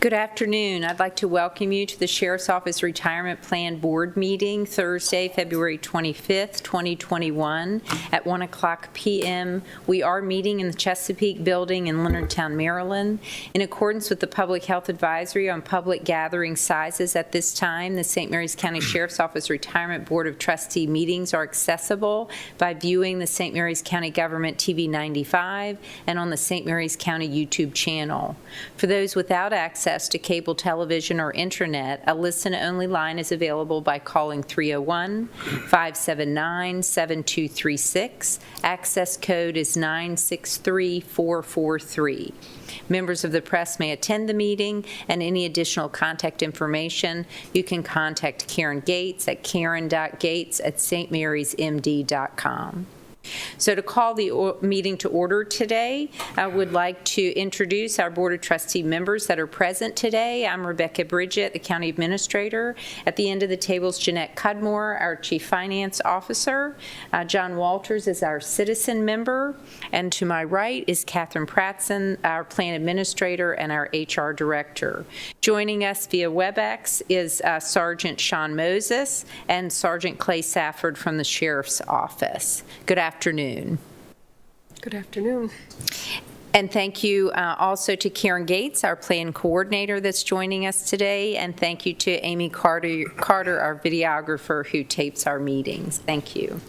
Good afternoon. I'd like to welcome you to the Sheriff's Office Retirement Plan Board meeting Thursday, February 25th, 2021 at 1 o'clock p.m. We are meeting in the Chesapeake Building in Leonardtown, Maryland. In accordance with the Public Health Advisory on public gathering sizes at this time, the St. Mary's County Sheriff's Office Retirement Board of Trustee meetings are accessible by viewing the St. Mary's County Government TV 95 and on the St. Mary's County YouTube channel. For those without access to cable television or intranet, a listen-only line is available by calling 301-579-7236. Access code is 963443. Members of the press may attend the meeting, and any additional contact information, you can contact Karen Gates at karen.gates@stmarysmd.com. So to call the meeting to order today, I would like to introduce our Board of Trustee members that are present today. I'm Rebecca Bridget, the County Administrator. At the end of the table is Jeanette Cudmore, our Chief Finance Officer. John Walters is our Citizen Member. And to my right is Catherine Pratson, our Plan Administrator and our HR Director. Joining us via WebEx is Sergeant Sean Moses and Sergeant Clay Safford from the Sheriff's Office. Good afternoon. Good afternoon. And thank you also to Karen Gates, our plan coordinator that's joining us today, and thank you to Amy Carter, our videographer who tapes our meetings. Thank you.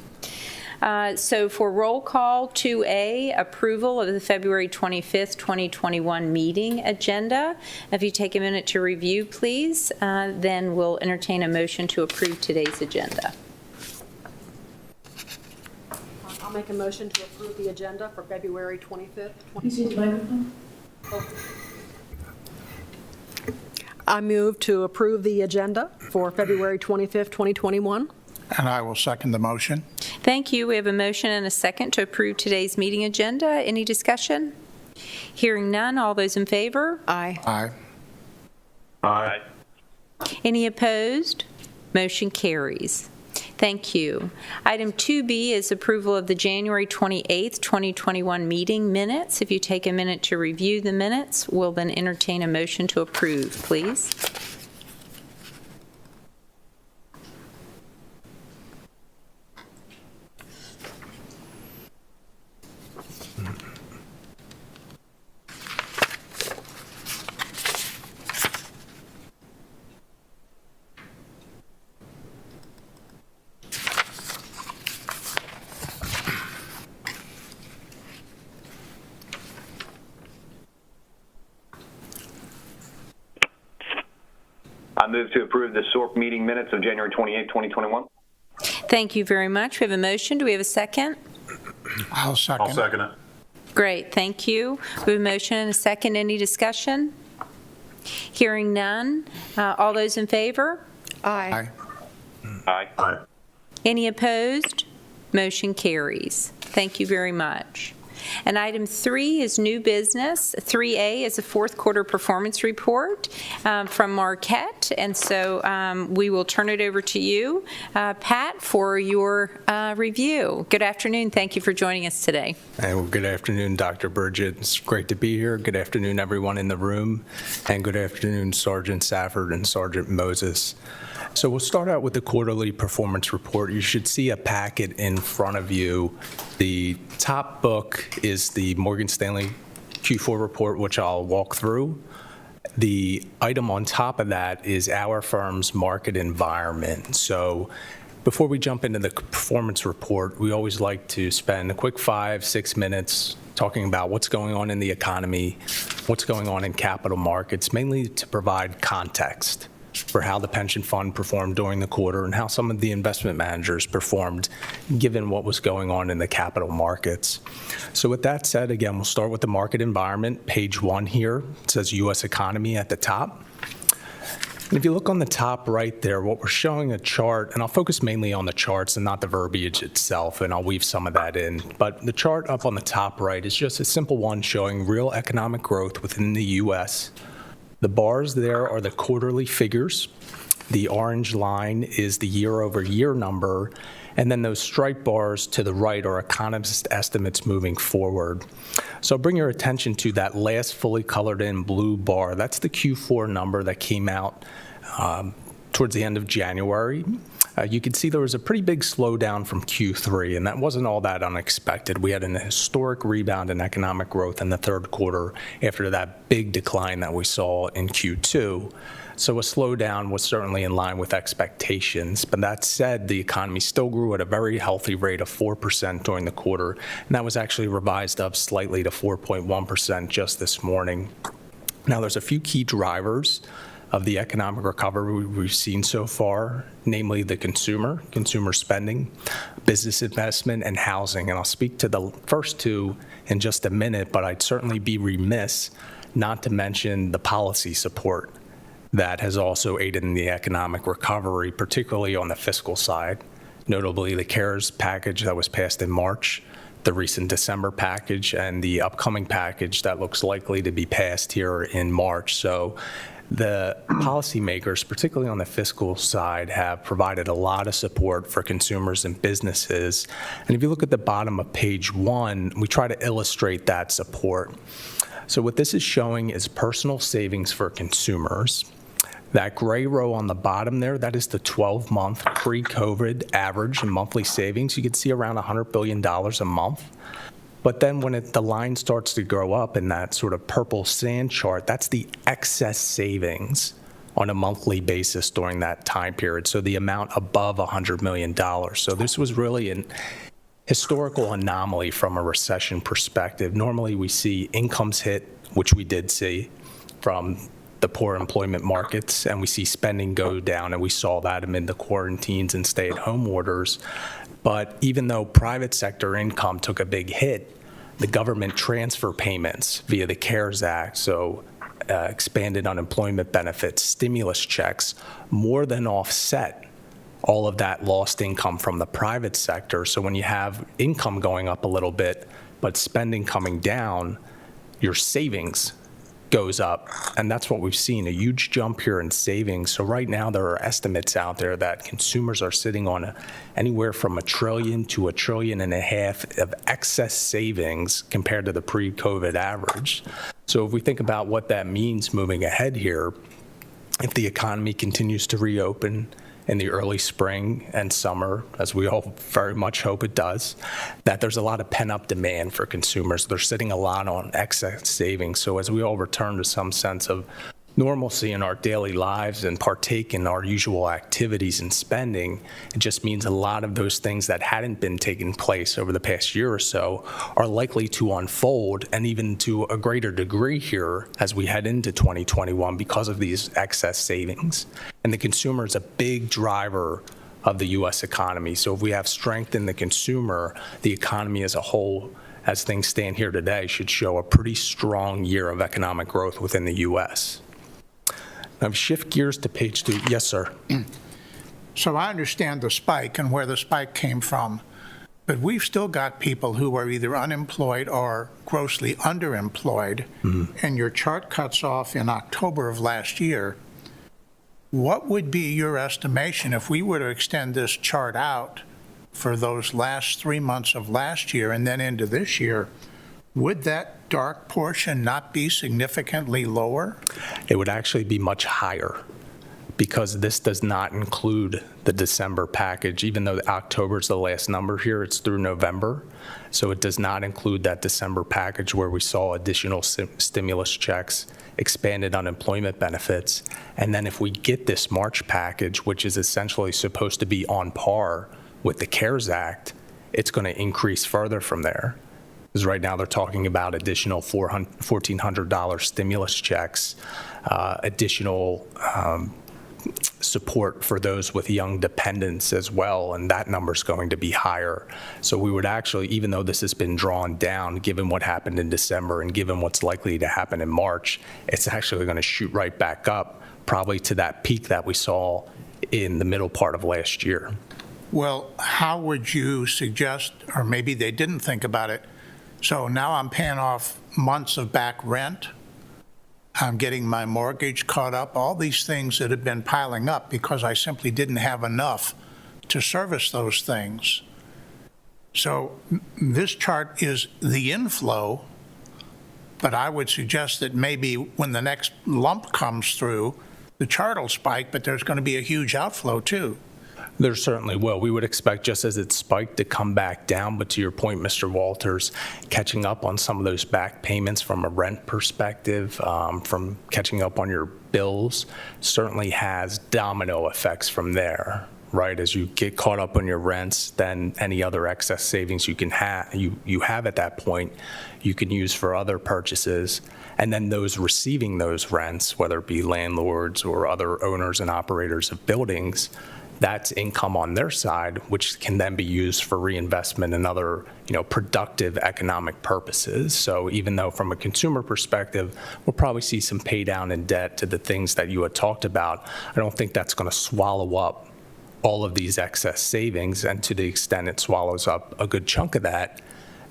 So for roll call 2A, approval of the February 25th, 2021 meeting agenda. If you take a minute to review, please, then we'll entertain a motion to approve today's agenda. I'll make a motion to approve the agenda for February 25th. I move to approve the agenda for February 25th, 2021. And I will second the motion. Thank you. We have a motion and a second to approve today's meeting agenda. Any discussion? Hearing none, all those in favor? Aye. Aye. Aye. Any opposed? Motion carries. Thank you. Item 2B is approval of the January 28th, 2021 meeting minutes. If you take a minute to review the minutes, we'll then entertain a motion to approve, please. I move to approve the SORP meeting minutes of January 28, 2021. Thank you very much. We have a motion. Do we have a second? I'll second. I'll second it. Great. Thank you. We have a motion and a second. Any discussion? Hearing none. All those in favor? Aye. Aye. Aye. Any opposed? Motion carries. Thank you very much. And item 3 is new business. 3A is a fourth quarter performance report from Marquette. And so we will turn it over to you, Pat, for your review. Good afternoon. Thank you for joining us today. Hey, well, good afternoon, Dr. Bridget. It's great to be here. Good afternoon, everyone in the room. And good afternoon, Sergeant Safford and Sergeant Moses. So we'll start out with the quarterly performance report. You should see a packet in front of you. The top book is the Morgan Stanley Q4 report, which I'll walk through. The item on top of that is our firm's market environment. So before we jump into the performance report, we always like to spend a quick 5-6 minutes talking about what's going on in the economy, what's going on in capital markets, mainly to provide context for how the pension fund performed during the quarter and how some of the investment managers performed given what was going on in the capital markets. So with that said, again, we'll start with the market environment. Page 1 here, it says U.S. economy at the top. And if you look on the top right there, what we're showing a chart, and I'll focus mainly on the charts and not the verbiage itself, and I'll weave some of that in. But the chart up on the top right is just a simple one showing real economic growth within the U.S. The bars there are the quarterly figures. The orange line is the year-over-year number, And then those striped bars to the right are economist estimates moving forward. So bring your attention to that last fully colored in blue bar. That's the Q4 number that came out towards the end of January. You can see there was a pretty big slowdown from Q3, and that wasn't all that unexpected. We had an historic rebound in economic growth in the third quarter after that big decline that we saw in Q2. So a slowdown was certainly in line with expectations. But that said, the economy still grew at a very healthy rate of 4% during the quarter, and that was actually revised up slightly to 4.1% just this morning. Now, there's a few key drivers of the economic recovery we've seen so far, namely the consumer spending, business investment, and housing. And I'll speak to the first two in just a minute, but I'd certainly be remiss not to mention the policy support that has also aided in the economic recovery, particularly on the fiscal side, notably the CARES package that was passed in March, the recent December package, and the upcoming package that looks likely to be passed here in March. So the policymakers, particularly on the fiscal side, have provided a lot of support for consumers and businesses. And if you look at the bottom of page 1, we try to illustrate that support. So what this is showing is personal savings for consumers. That gray row on the bottom there, that is the 12-month pre-COVID average in monthly savings. You can see around $100 billion a month. But then when the line starts to grow up in that sort of purple sand chart, that's the excess savings on a monthly basis during that time period, so the amount above $100 million. So this was really an historical anomaly from a recession perspective. Normally we see incomes hit, which we did see from the poor employment markets, and we see spending go down, and we saw that amid the quarantines and stay-at-home orders. But even though private sector income took a big hit, the government transfer payments via the CARES Act, so expanded unemployment benefits, stimulus checks, more than offset all of that lost income from the private sector. So when you have income going up a little bit, but spending coming down, your savings goes up, and that's what we've seen, a huge jump here in savings. So right now there are estimates out there that consumers are sitting on anywhere from $1 trillion to $1.5 trillion of excess savings compared to the pre-COVID average. So if we think about what that means moving ahead here, if the economy continues to reopen in the early spring and summer, as we all very much hope it does, that there's a lot of pent-up demand for consumers. They're sitting a lot on excess savings. So as we all return to some sense of normalcy in our daily lives and partake in our usual activities and spending, it just means a lot of those things that hadn't been taking place over the past year or so are likely to unfold, and even to a greater degree here as we head into 2021 because of these excess savings. And the consumer is a big driver of the U.S. economy. So if we have strength in the consumer, the economy as a whole, as things stand here today, should show a pretty strong year of economic growth within the U.S. Now, shift gears to page 2. Yes, sir. So I understand the spike and where the spike came from, but we've still got people who are either unemployed or grossly underemployed, and your chart cuts off in October of last year. What would be your estimation if we were to extend this chart out for those last 3 months of last year and then into this year? Would that dark portion not be significantly lower? It would actually be much higher, because this does not include the December package. Even though October is the last number here, it's through November. So it does not include that December package where we saw additional stimulus checks, expanded unemployment benefits. And then if we get this March package, which is essentially supposed to be on par with the CARES Act, it's going to increase further from there. Because right now they're talking about additional $1,400 stimulus checks, additional support for those with young dependents as well, and that number's going to be higher. So we would actually, even though this has been drawn down, given what happened in December and given what's likely to happen in March, it's actually going to shoot right back up, probably to that peak that we saw in the middle part of last year. Well, how would you suggest, or maybe they didn't think about it, so now I'm paying off months of back rent, I'm getting my mortgage caught up, all these things that have been piling up because I simply didn't have enough to service those things. So this chart is the inflow, but I would suggest that maybe when the next lump comes through, the chart will spike, but there's going to be a huge outflow too. There certainly will. We would expect, just as it spiked, to come back down. But to your point, Mr. Walters, catching up on some of those back payments from a rent perspective, from catching up on your bills, certainly has domino effects from there, right? As you get caught up on your rents, then any other excess savings you can you have at that point, you can use for other purchases. And then those receiving those rents, whether it be landlords or other owners and operators of buildings, that's income on their side, which can then be used for reinvestment and other, productive economic purposes. So even though from a consumer perspective, we'll probably see some pay down in debt to the things that you had talked about, I don't think that's going to swallow up all of these excess savings. And to the extent it swallows up a good chunk of that,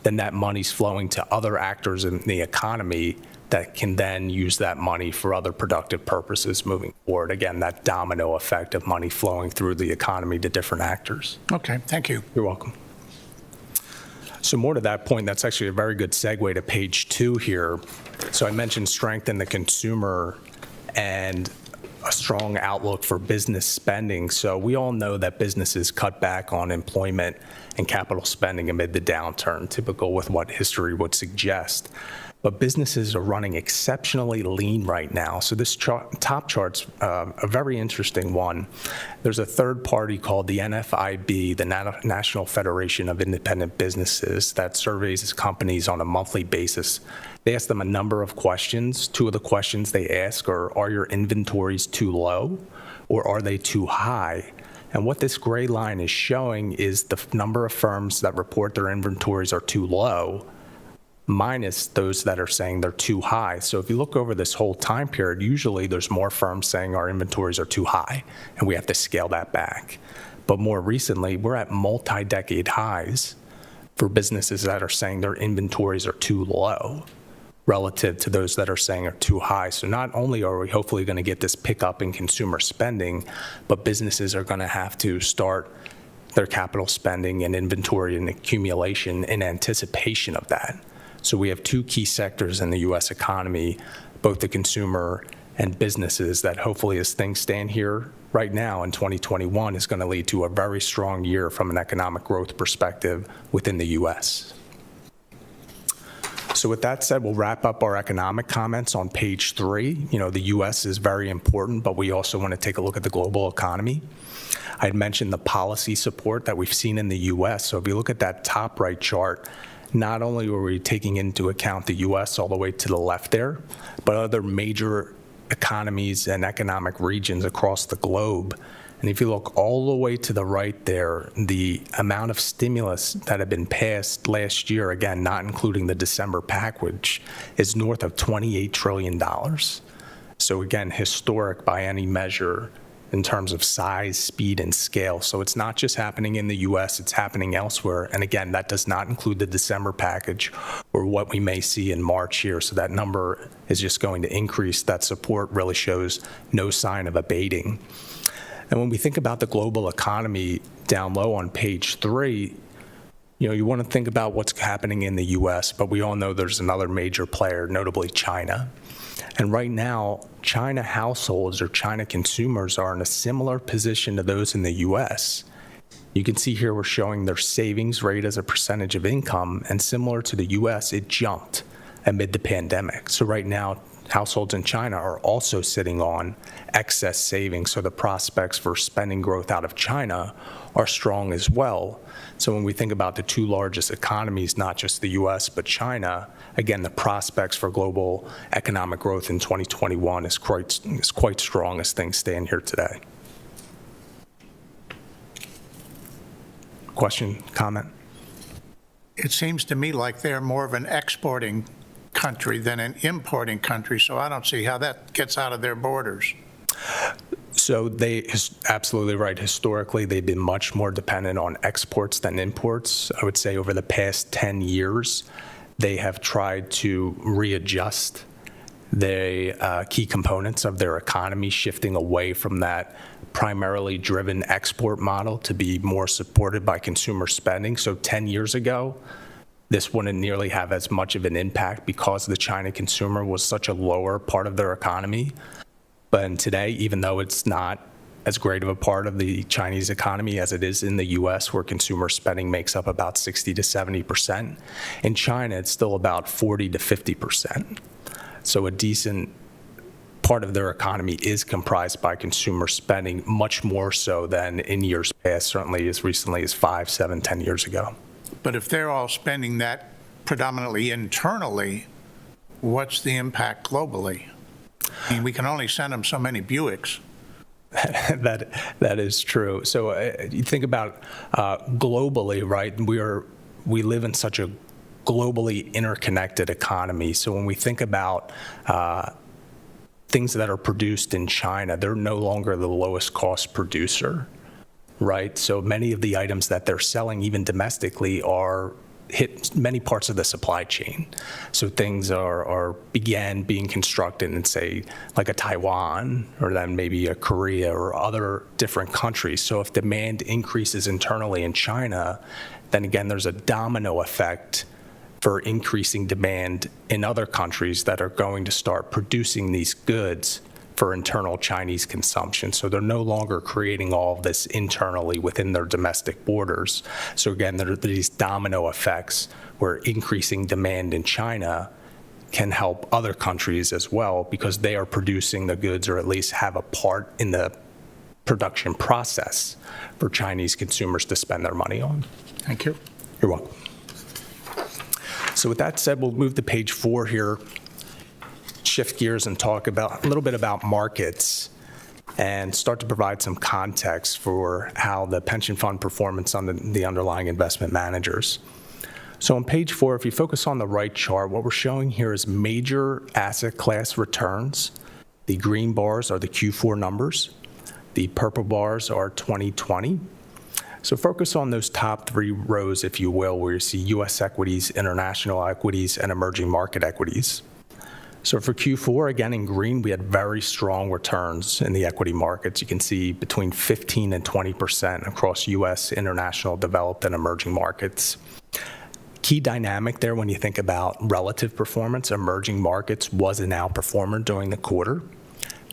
then that money's flowing to other actors in the economy that can then use that money for other productive purposes moving forward. Again, that domino effect of money flowing through the economy to different actors. Okay, thank you. You're welcome. So more to that point, that's actually a very good segue to page 2 here. So I mentioned strength in the consumer and a strong outlook for business spending. So we all know that businesses cut back on employment and capital spending amid the downturn, typical with what history would suggest. But businesses are running exceptionally lean right now. So this top chart's a very interesting one. There's a third party called the NFIB, the National Federation of Independent Businesses, that surveys companies on a monthly basis. They ask them a number of questions. 2 of the questions they ask are your inventories too low or are they too high? And what this gray line is showing is the number of firms that report their inventories are too low minus those that are saying they're too high. So if you look over this whole time period, usually there's more firms saying our inventories are too high and we have to scale that back. But more recently, we're at multi-decade highs for businesses that are saying their inventories are too low relative to those that are saying are too high. So not only are we hopefully going to get this pickup in consumer spending, but businesses are going to have to start their capital spending and inventory and accumulation in anticipation of that. So we have 2 key sectors in the U.S. economy, both the consumer and businesses, that hopefully as things stand here right now in 2021 is going to lead to a very strong year from an economic growth perspective within the U.S. So with that said, we'll wrap up our economic comments on page 3. The U.S. is very important, but we also want to take a look at the global economy. I had mentioned the policy support that we've seen in the U.S. So if you look at that top right chart, not only were we taking into account the U.S. all the way to the left there, but other major economies and economic regions across the globe. And if you look all the way to the right there, the amount of stimulus that had been passed last year, again, not including the December package, is north of $28 trillion. So again, historic by any measure in terms of size, speed, and scale. So it's not just happening in the U.S., it's happening elsewhere. And again, that does not include the December package or what we may see in March here. So that number is just going to increase. That support really shows no sign of abating. And when we think about the global economy down low on page 3, you want to think about what's happening in the U.S., but we all know there's another major player, notably China. And right now, China households or China consumers are in a similar position to those in the U.S. You can see here we're showing their savings rate as a percentage of income, and similar to the U.S., it jumped amid the pandemic. So right now, households in China are also sitting on excess savings, so the prospects for spending growth out of China are strong as well. So when we think about the 2 largest economies, not just the U.S., but China, again, the prospects for global economic growth in 2021 is quite strong as things stand here today. Question, comment? It seems to me like they're more of an exporting country than an importing country, so I don't see how that gets out of their borders. So absolutely right. Historically, they've been much more dependent on exports than imports. I would say over the past 10 years, they have tried to readjust the key components of their economy, shifting away from that primarily driven export model to be more supported by consumer spending. So 10 years ago, this wouldn't nearly have as much of an impact because the China consumer was such a lower part of their economy. But today, even though it's not as great of a part of the Chinese economy as it is in the US, where consumer spending makes up about 60 to 70%, in China, it's still about 40 to 50%. So a decent part of their economy is comprised by consumer spending, much more so than in years past, certainly as recently as 5, 7, 10 years ago. But if they're all spending that predominantly internally, what's the impact globally? I mean, we can only send them so many Buicks. That is true. So you think about globally, right? We live in such a globally interconnected economy. So when we think about things that are produced in China, they're no longer the lowest cost producer, right? So many of the items that they're selling, even domestically, are hit many parts of the supply chain. So things began being constructed in, say, like a Taiwan, or then maybe a Korea or other different countries. So if demand increases internally in China, then again, there's a domino effect for increasing demand in other countries that are going to start producing these goods for internal Chinese consumption. So they're no longer creating all of this internally within their domestic borders. So again, there are these domino effects where increasing demand in China can help other countries as well because they are producing the goods, or at least have a part in the production process for Chinese consumers to spend their money on. Thank you. You're welcome. So with that said, we'll move to page 4 here, shift gears and talk about a little bit about markets and start to provide some context for how the pension fund performance on the underlying investment managers. So on page 4, if you focus on the right chart, what we're showing here is major asset class returns. The green bars are the Q4 numbers. The purple bars are 2020. So focus on those top 3 rows, if you will, where you see U.S. equities, international equities, and emerging market equities. So for Q4, again, in green, we had very strong returns in the equity markets. You can see between 15 and 20% across U.S., international, developed, and emerging markets. Key dynamic there when you think about relative performance, emerging markets was an outperformer during the quarter.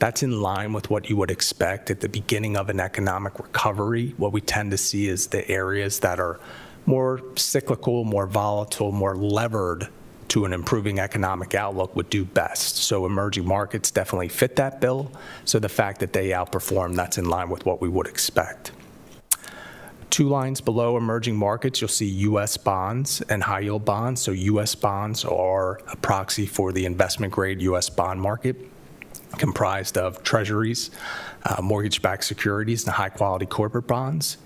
That's in line with what you would expect at the beginning of an economic recovery. What we tend to see is the areas that are more cyclical, more volatile, more levered to an improving economic outlook would do best. So emerging markets definitely fit that bill. So the fact that they outperform, that's in line with what we would expect. 2 lines below emerging markets, you'll see U.S. bonds and high yield bonds. So U.S. bonds are a proxy for the investment grade U.S. bond market, comprised of treasuries, mortgage-backed securities, and high-quality corporate bonds.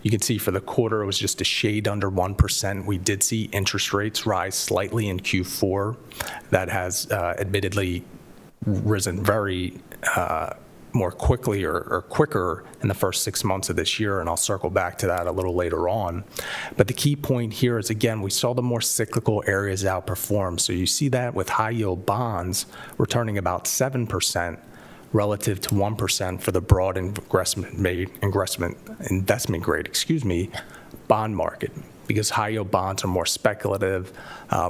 You can see for the quarter, it was just a shade under 1%. We did see interest rates rise slightly in Q4. That has admittedly risen very more quickly or quicker in the first 6 months of this year, and I'll circle back to that a little later on. But the key point here is, again, we saw the more cyclical areas outperform. So you see that with high-yield bonds returning about 7% relative to 1% for the broad investment grade, bond market, because high-yield bonds are more speculative,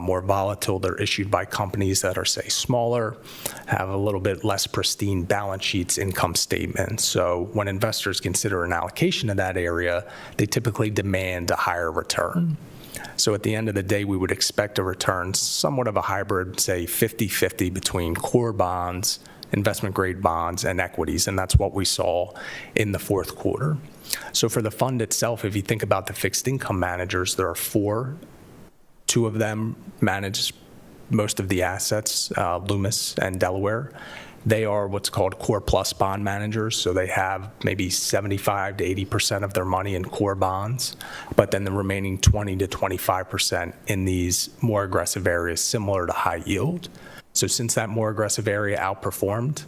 more volatile. They're issued by companies that are, say, smaller, have a little bit less pristine balance sheets, income statements. So when investors consider an allocation to that area, they typically demand a higher return. So at the end of the day, we would expect a return somewhat of a hybrid, say 50-50 between core bonds, investment-grade bonds, and equities, and that's what we saw in the fourth quarter. So for the fund itself, if you think about the fixed income managers, there are 4. 2 of them manage most of the assets, Loomis and Delaware. They are what's called core plus bond managers, so they have maybe 75 to 80% of their money in core bonds, but then the remaining 20 to 25% in these more aggressive areas similar to high yield. So since that more aggressive area outperformed,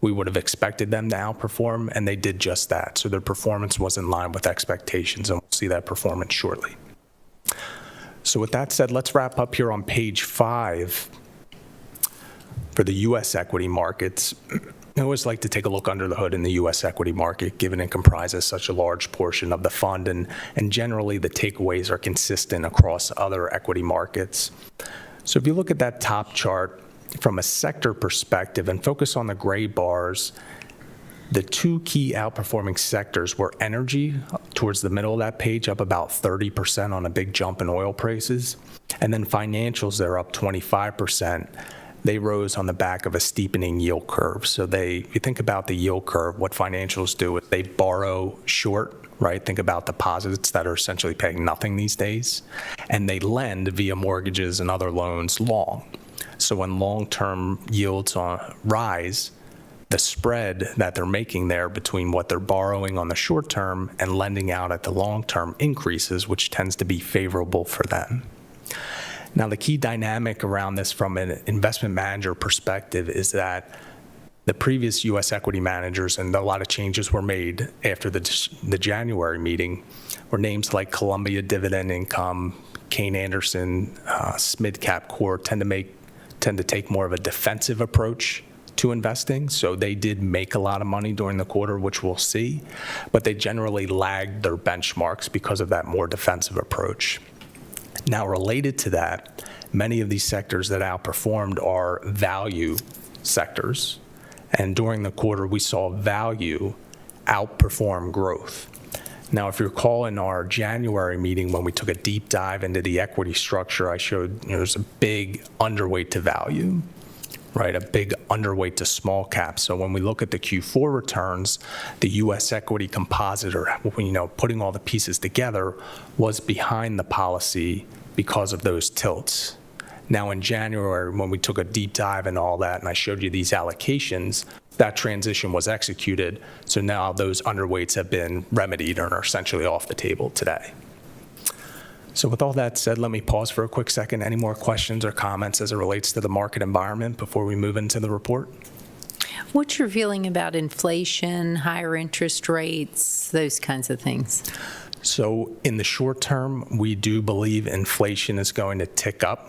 we would have expected them to outperform, and they did just that. So their performance was in line with expectations, and we'll see that performance shortly. So with that said, let's wrap up here on page 5 for the U.S. equity markets. I always like to take a look under the hood in the U.S. equity market, given it comprises such a large portion of the fund, and generally the takeaways are consistent across other equity markets. So if you look at that top chart from a sector perspective and focus on the gray bars, the two key outperforming sectors were energy, towards the middle of that page, up about 30% on a big jump in oil prices, and then financials, they're up 25%. They rose on the back of a steepening yield curve. So if you think about the yield curve, what financials do is they borrow short, right? Think about deposits that are essentially paying nothing these days, and they lend via mortgages and other loans long. So when long-term yields rise, the spread that they're making there between what they're borrowing on the short term and lending out at the long term increases, which tends to be favorable for them. Now, the key dynamic around this from an investment manager perspective is that the previous U.S. equity managers, and a lot of changes were made after the January meeting, were names like Columbia Dividend Income, Kayne Anderson, SMID Cap Core tend to take more of a defensive approach to investing. So they did make a lot of money during the quarter, which we'll see, but they generally lagged their benchmarks because of that more defensive approach. Now, related to that, many of these sectors that outperformed are value sectors. And during the quarter, we saw value outperform growth. Now, if you recall in our January meeting when we took a deep dive into the equity structure, I showed there's a big underweight to value, right? A big underweight to small cap. So when we look at the Q4 returns, the U.S. equity composite, or putting all the pieces together, was behind the policy because of those tilts. Now in January, when we took a deep dive and all that, and I showed you these allocations, that transition was executed. So now those underweights have been remedied and are essentially off the table today. So with all that said, let me pause for a quick second. Any more questions or comments as it relates to the market environment before we move into the report? What's your feeling about inflation, higher interest rates, those kinds of things? So in the short term, we do believe inflation is going to tick up,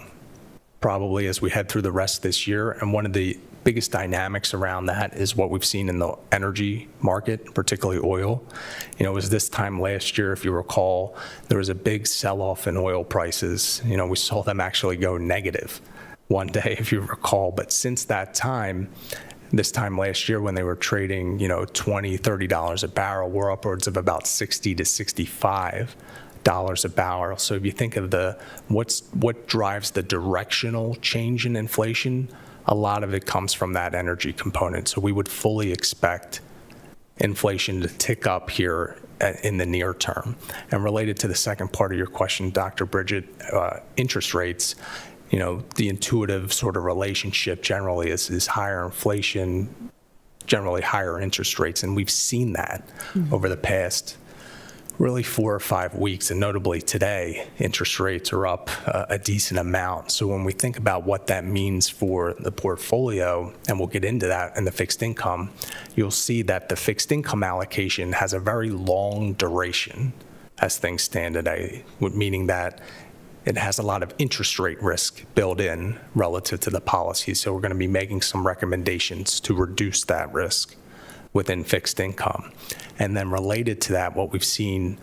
probably as we head through the rest of this year. And one of the biggest dynamics around that is what we've seen in the energy market, particularly oil. It was this time last year, if you recall, there was a big sell-off in oil prices. We saw them actually go negative one day, if you recall. But since that time, this time last year when they were trading, $20, $30 a barrel, we're upwards of about $60 to $65 a barrel. So if you think of what drives the directional change in inflation, a lot of it comes from that energy component. So we would fully expect inflation to tick up here in the near term. And related to the second part of your question, Dr. Bridget, interest rates, the intuitive sort of relationship generally is higher inflation, generally higher interest rates. And we've seen that over the past really 4 or 5 weeks, and notably today, interest rates are up a decent amount. So when we think about what that means for the portfolio, and we'll get into that in the fixed income, you'll see that the fixed income allocation has a very long duration as things stand today, meaning that it has a lot of interest rate risk built in relative to the policy. So we're going to be making some recommendations to reduce that risk within fixed income. And then related to that, what we've seen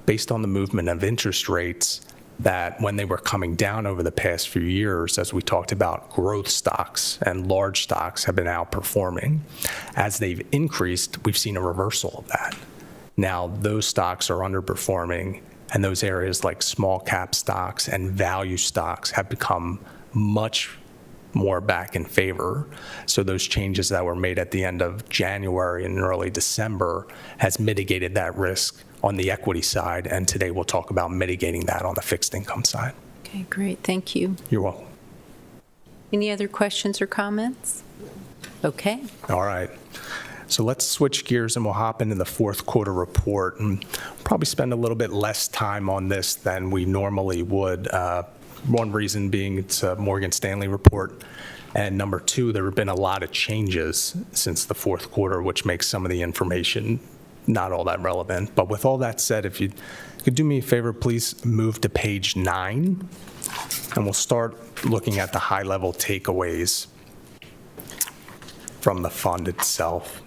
based on the movement of interest rates, that when they were coming down over the past few years, as we talked about, growth stocks and large stocks have been outperforming. As they've increased, we've seen a reversal of that. Now those stocks are underperforming, and those areas like small cap stocks and value stocks have become much more back in favor. So those changes that were made at the end of January and early December has mitigated that risk on the equity side, and today we'll talk about mitigating that on the fixed income side. Okay, great. Thank you. You're welcome. Any other questions or comments? Okay. All right. So let's switch gears and we'll hop into the fourth quarter report, and probably spend a little bit less time on this than we normally would. One reason being it's a Morgan Stanley report, and number two, there have been a lot of changes since the fourth quarter, which makes some of the information not all that relevant. But with all that said, if you could do me a favor, please move to page 9, and we'll start looking at the high-level takeaways. from the fund itself.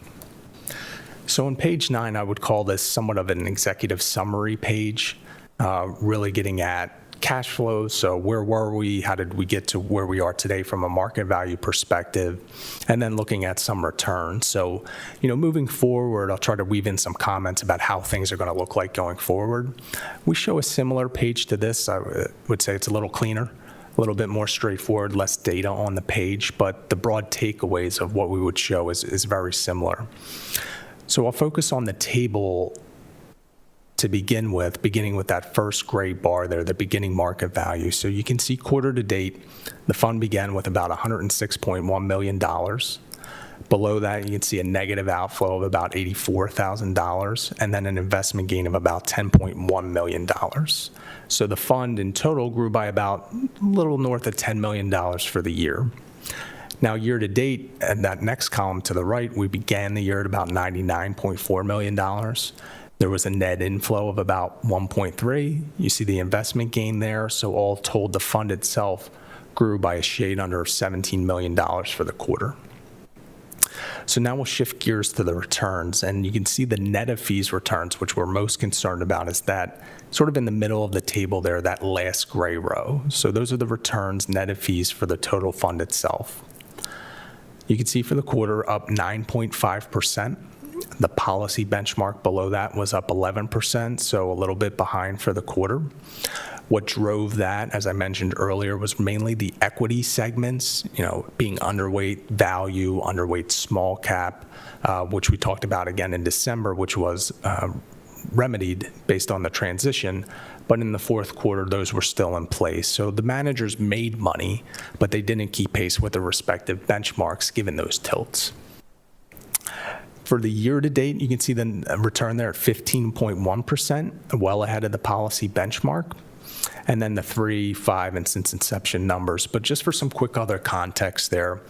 So on page 9, I would call this somewhat of an executive summary page, really getting at cash flows. So where were we? How did we get to where we are today from a market value perspective? And then looking at some returns. So, moving forward, I'll try to weave in some comments about how things are going to look like going forward. We show a similar page to this. I would say it's a little cleaner, a little bit more straightforward, less data on the page, but the broad takeaways of what we would show is very similar. So I'll focus on the table to begin with, beginning with that first gray bar there, the beginning market value. So you can see quarter to date, the fund began with about $106.1 million. Below that, you can see a negative outflow of about $84,000, and then an investment gain of about $10.1 million. So the fund in total grew by about a little north of $10 million for the year. Now, year to date, and that next column to the right, we began the year at about $99.4 million. There was a net inflow of about 1.3. You see the investment gain there. So all told, the fund itself grew by a shade under $17 million for the quarter. So now we'll shift gears to the returns, and you can see the net of fees returns, which we're most concerned about, is that sort of in the middle of the table there, that last gray row. So those are the returns net of fees for the total fund itself. You can see for the quarter up 9.5%. The policy benchmark below that was up 11%, so a little bit behind for the quarter. What drove that, as I mentioned earlier, was mainly the equity segments, being underweight value, underweight small cap, which we talked about again in December, which was remedied based on the transition. But in the fourth quarter, those were still in place. So the managers made money, but they didn't keep pace with the respective benchmarks given those tilts. For the year to date, you can see the return there at 15.1%, well ahead of the policy benchmark. And then the 3, 5, and since inception numbers. But just for some quick other context there,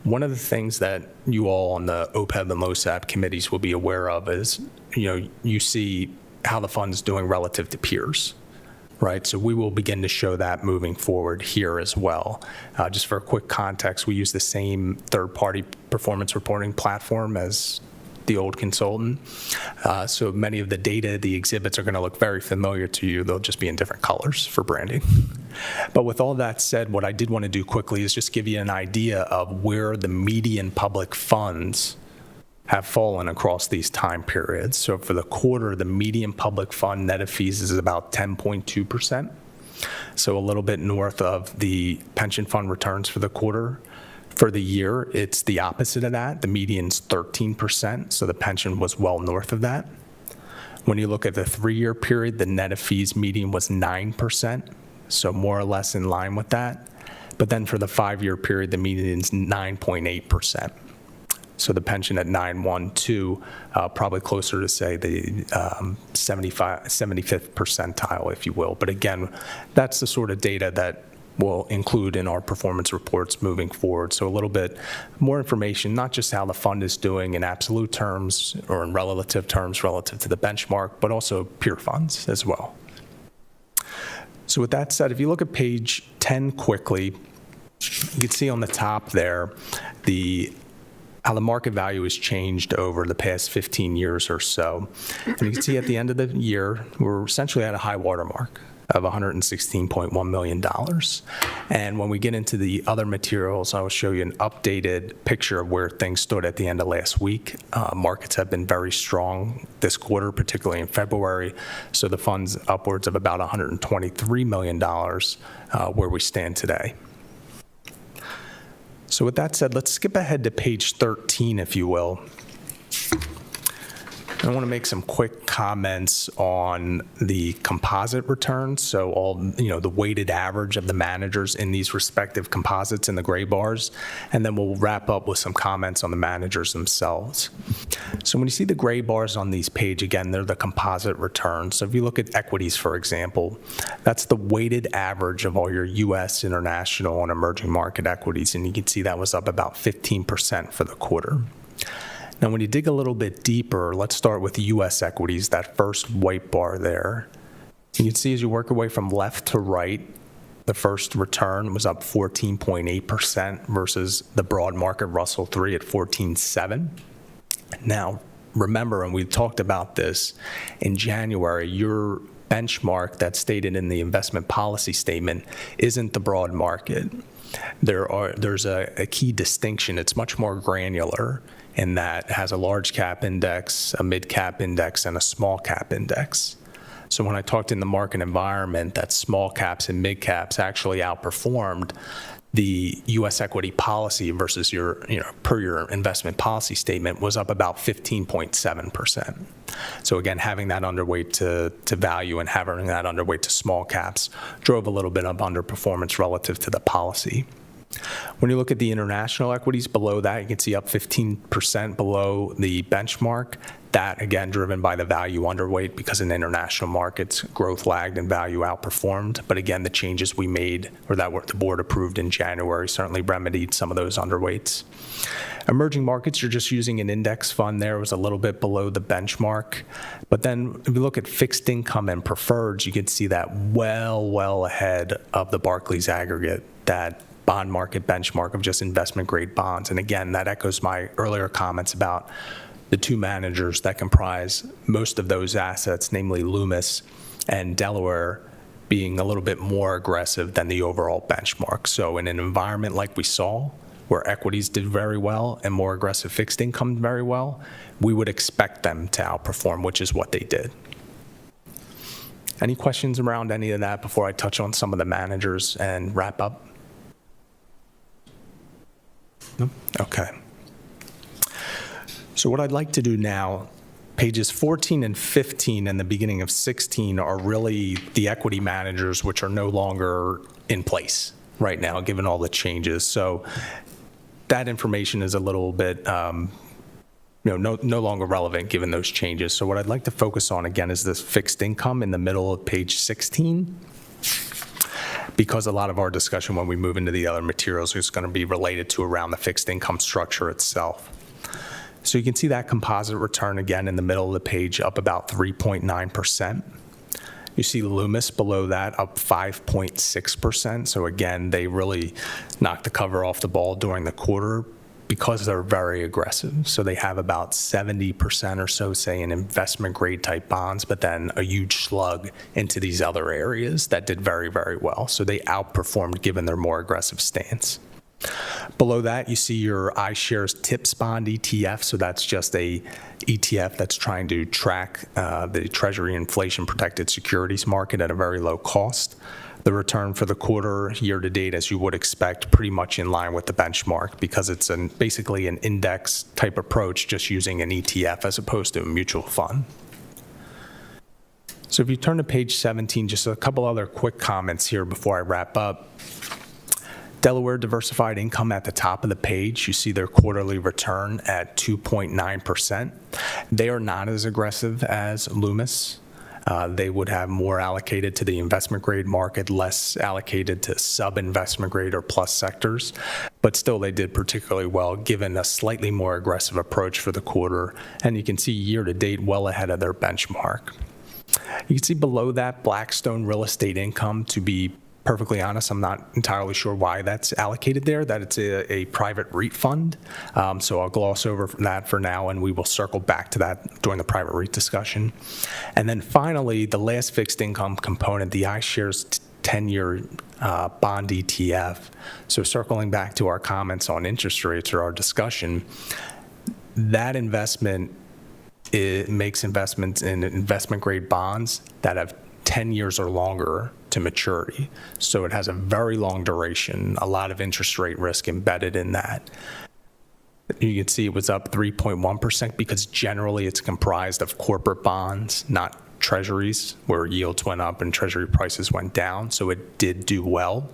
one of the things that you all on the OPEB and LOSAP committees will be aware of is, you see how the fund's doing relative to peers, right? So we will begin to show that moving forward here as well. Just for a quick context, we use the same third-party performance reporting platform as the old consultant. So many of the data, the exhibits are going to look very familiar to you. They'll just be in different colors for branding. But with all that said, what I did want to do quickly is just give you an idea of where the median public funds have fallen across these time periods. So for the quarter, the median public fund net of fees is about 10.2%. So a little bit north of the pension fund returns for the quarter. For the year, it's the opposite of that. The median's 13%, so the pension was well north of that. When you look at the 3-year period, the net of fees median was 9%, so more or less in line with that. But then for the 5-year period, the median's 9.8%. So the pension at 9.12, probably closer to, say, the 75th percentile, if you will. But again, that's the sort of data that we'll include in our performance reports moving forward. So a little bit more information, not just how the fund is doing in absolute terms or in relative terms relative to the benchmark, but also peer funds as well. So with that said, if you look at page 10 quickly, you can see on the top there how the market value has changed over the past 15 years or so. And you can see at the end of the year, we're essentially at a high water mark of $116.1 million. And when we get into the other materials, I will show you an updated picture of where things stood at the end of last week. Markets have been very strong this quarter, particularly in February. So the fund's upwards of about $123 million where we stand today. So with that said, let's skip ahead to page 13, if you will. I want to make some quick comments on the composite returns. So all, the weighted average of the managers in these respective composites in the gray bars. And then we'll wrap up with some comments on the managers themselves. So when you see the gray bars on these page, again, they're the composite returns. So if you look at equities, for example, that's the weighted average of all your U.S., international, and emerging market equities. And you can see that was up about 15% for the quarter. Now, when you dig a little bit deeper, let's start with U.S. equities, that first white bar there. You can see as you work your way from left to right, The first return was up 14.8% versus the broad market Russell 3 at 14.7. Now, remember, and we talked about this in January, your benchmark that's stated in the investment policy statement isn't the broad market. There's a key distinction. It's much more granular in that it has a large cap index, a mid cap index, and a small cap index. So when I talked in the market environment that small caps and mid caps actually outperformed the U.S. equity policy versus your investment policy statement was up about 15.7%. So again, having that underweight to value and having that underweight to small caps drove a little bit of underperformance relative to the policy. When you look at the international equities below that, you can see up 15% below the benchmark. That, again, driven by the value underweight because in international markets, growth lagged and value outperformed. But again, the changes we made or that the board approved in January certainly remedied some of those underweights. Emerging markets, you're just using an index fund there. It was a little bit below the benchmark. But then if you look at fixed income and preferreds, you can see that well ahead of the Barclays aggregate, that bond market benchmark of just investment grade bonds. And again, that echoes my earlier comments about the two managers that comprise most of those assets, namely Loomis and Delaware, being a little bit more aggressive than the overall benchmark. So in an environment like we saw, where equities did very well and more aggressive fixed income very well, we would expect them to outperform, which is what they did. Any questions around any of that before I touch on some of the managers and wrap up? No? Okay. So what I'd like to do now, pages 14 and 15 and the beginning of 16 are really the equity managers which are no longer in place right now, given all the changes. So that information is a little bit no longer relevant given those changes. So what I'd like to focus on again is this fixed income in the middle of page 16, because a lot of our discussion when we move into the other materials is going to be related to around the fixed income structure itself. So you can see that composite return again in the middle of the page up about 3.9%. You see Loomis below that up 5.6%. So again, they really knocked the cover off the ball during the quarter because they're very aggressive. So they have about 70% or so, say, in investment grade type bonds, but then a huge slug into these other areas that did very, very well. So they outperformed given their more aggressive stance. Below that, you see your iShares TIPS bond ETF. So that's just a ETF that's trying to track the Treasury inflation protected securities market at a very low cost. The return for the quarter year to date, as you would expect, pretty much in line with the benchmark because it's basically an index type approach, just using an ETF as opposed to a mutual fund. So if you turn to page 17, just a couple other quick comments here before I wrap up. Delaware Diversified Income at the top of the page, you see their quarterly return at 2.9%. They are not as aggressive as Loomis. They would have more allocated to the investment grade market, less allocated to sub-investment grade or plus sectors. But still, they did particularly well, given a slightly more aggressive approach for the quarter. And you can see year to date well ahead of their benchmark. You can see below that Blackstone Real Estate Income. To be perfectly honest, I'm not entirely sure why that's allocated there, that it's a private REIT fund. So I'll gloss over that for now, and we will circle back to that during the private REIT discussion. And then finally, the last fixed income component, the iShares 10-year bond ETF. So circling back to our comments on interest rates or our discussion, that investment, it makes investments in investment grade bonds that have 10 years or longer to maturity. So it has a very long duration, a lot of interest rate risk embedded in that. You can see it was up 3.1% because generally it's comprised of corporate bonds, not treasuries, where yields went up and treasury prices went down. So it did do well.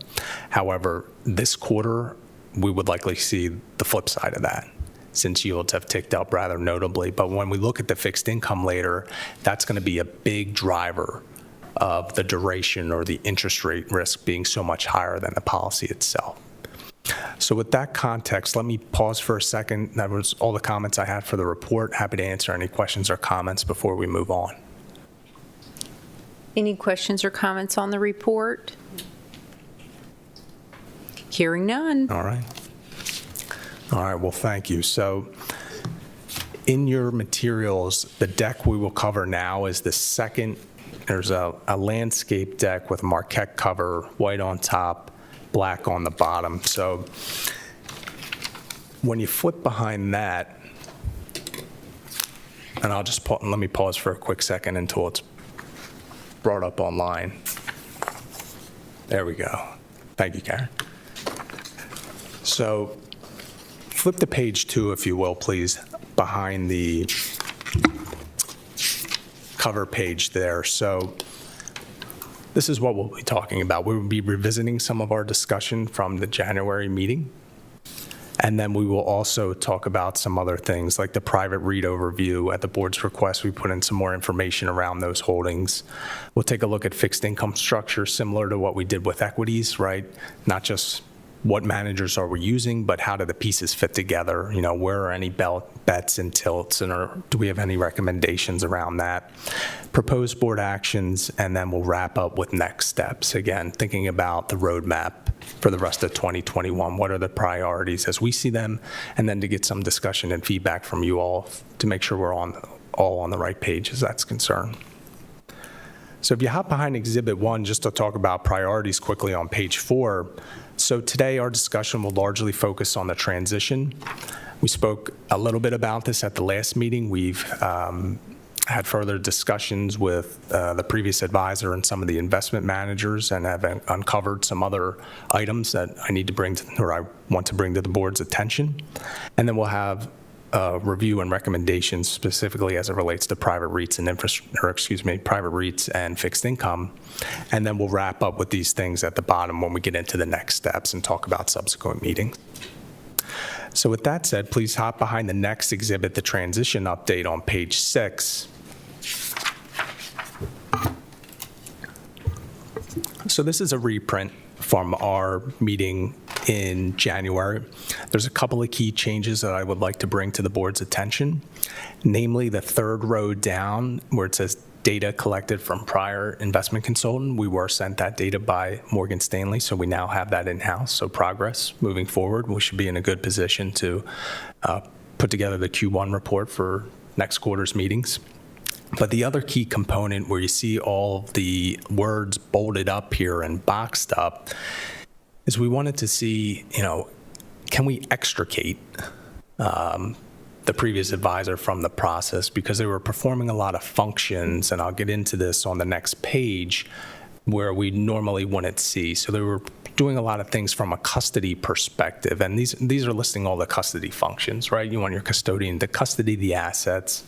However, this quarter, we would likely see the flip side of that, since yields have ticked up rather notably. But when we look at the fixed income later, that's going to be a big driver of the duration or the interest rate risk being so much higher than the policy itself. So with that context, let me pause for a second. That was all the comments I had for the report. Happy to answer any questions or comments before we move on. Any questions or comments on the report? Hearing none. All right. All right, well, thank you. So in your materials, the deck we will cover now is the second. There's a landscape deck with Marquette cover, white on top, black on the bottom. So when you flip behind that, and I'll just let me pause for a quick second until it's brought up online. There we go. Thank you, Karen. So flip to page 2, if you will, please, behind the cover page there. So this is what we'll be talking about. We will be revisiting some of our discussion from the January meeting. And then we will also talk about some other things like the private REIT overview. At the board's request, we put in some more information around those holdings. We'll take a look at fixed income structure similar to what we did with equities, right? Not just what managers are we using, but how do the pieces fit together? You know, where are any bets and tilts, and do we have any recommendations around that? Proposed board actions, and then we'll wrap up with next steps. Again, thinking about the roadmap for the rest of 2021. What are the priorities as we see them? And then to get some discussion and feedback from you all to make sure we're all on the right page as that's concerned. So if you hop behind Exhibit 1, just to talk about priorities quickly on page 4. So today our discussion will largely focus on the transition. We spoke a little bit about this at the last meeting. We've had further discussions with the previous advisor and some of the investment managers, and have uncovered some other items that I want to bring to the board's attention. And then we'll have review and recommendations specifically as it relates to private REITs and private REITs and fixed income. And then we'll wrap up with these things at the bottom when we get into the next steps and talk about subsequent meetings. So with that said, please hop behind the next exhibit, the transition update on page 6. So this is a reprint from our meeting in January. There's a couple of key changes that I would like to bring to the board's attention, namely the third row down where it says data collected from prior investment consultant. We were sent that data by Morgan Stanley, so we now have that in-house. So progress moving forward. We should be in a good position to put together the Q1 report for next quarter's meetings. But the other key component where you see all the words bolded up here and boxed up is we wanted to see, can we extricate the previous advisor from the process, because they were performing a lot of functions, and I'll get into this on the next page, where we normally wouldn't see. So they were doing a lot of things from a custody perspective, and these are listing all the custody functions, right? You want your custodian to custody the assets,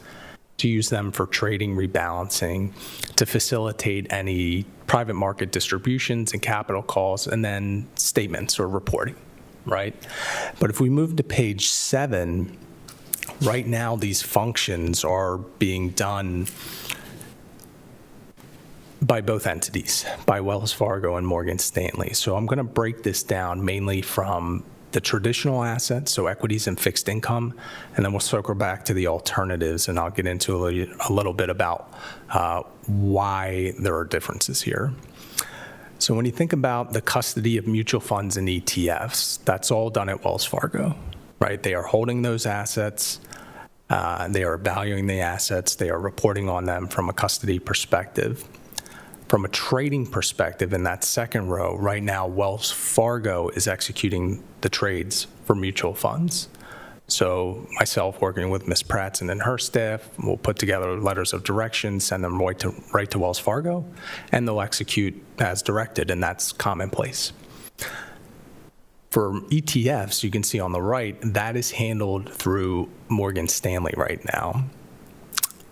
to use them for trading, rebalancing, to facilitate any private market distributions and capital calls, and then statements or reporting, right? But if we move to page 7, right now these functions are being done by both entities, by Wells Fargo and Morgan Stanley. So I'm going to break this down mainly from the traditional assets, so equities and fixed income, and then we'll circle back to the alternatives, and I'll get into a little bit about why there are differences here. So when you think about the custody of mutual funds and ETFs, that's all done at Wells Fargo, right? They are holding those assets, they are valuing the assets, they are reporting on them from a custody perspective. From a trading perspective, in that second row, right now, Wells Fargo is executing the trades for mutual funds. So myself, working with Ms. Pratson and her staff, will put together letters of direction, send them right to Wells Fargo, and they'll execute as directed, and that's commonplace. For ETFs, you can see on the right, that is handled through Morgan Stanley right now.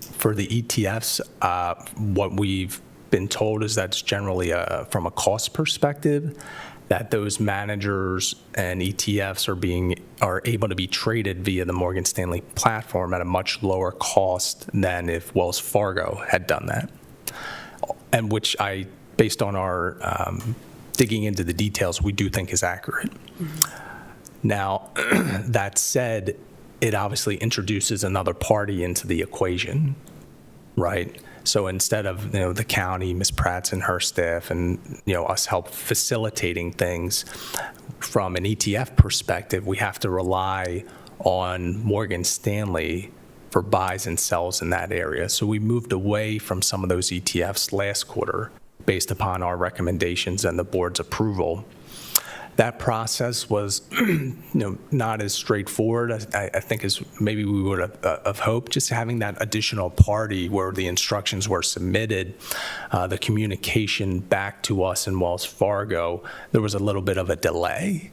For the ETFs, what we've been told is that's generally from a cost perspective, that those managers and ETFs are able to be traded via the Morgan Stanley platform at a much lower cost than if Wells Fargo had done that. And which based on our digging into the details, we do think is accurate. Now, that said, it obviously introduces another party into the equation, right? So instead of, the county, Ms. Pratt's and her staff, and, us help facilitating things from an ETF perspective, we have to rely on Morgan Stanley for buys and sells in that area. So we moved away from some of those ETFs last quarter based upon our recommendations and the board's approval. That process was, not as straightforward, I think, as maybe we would have hoped. Just having that additional party where the instructions were submitted, the communication back to us in Wells Fargo, there was a little bit of a delay.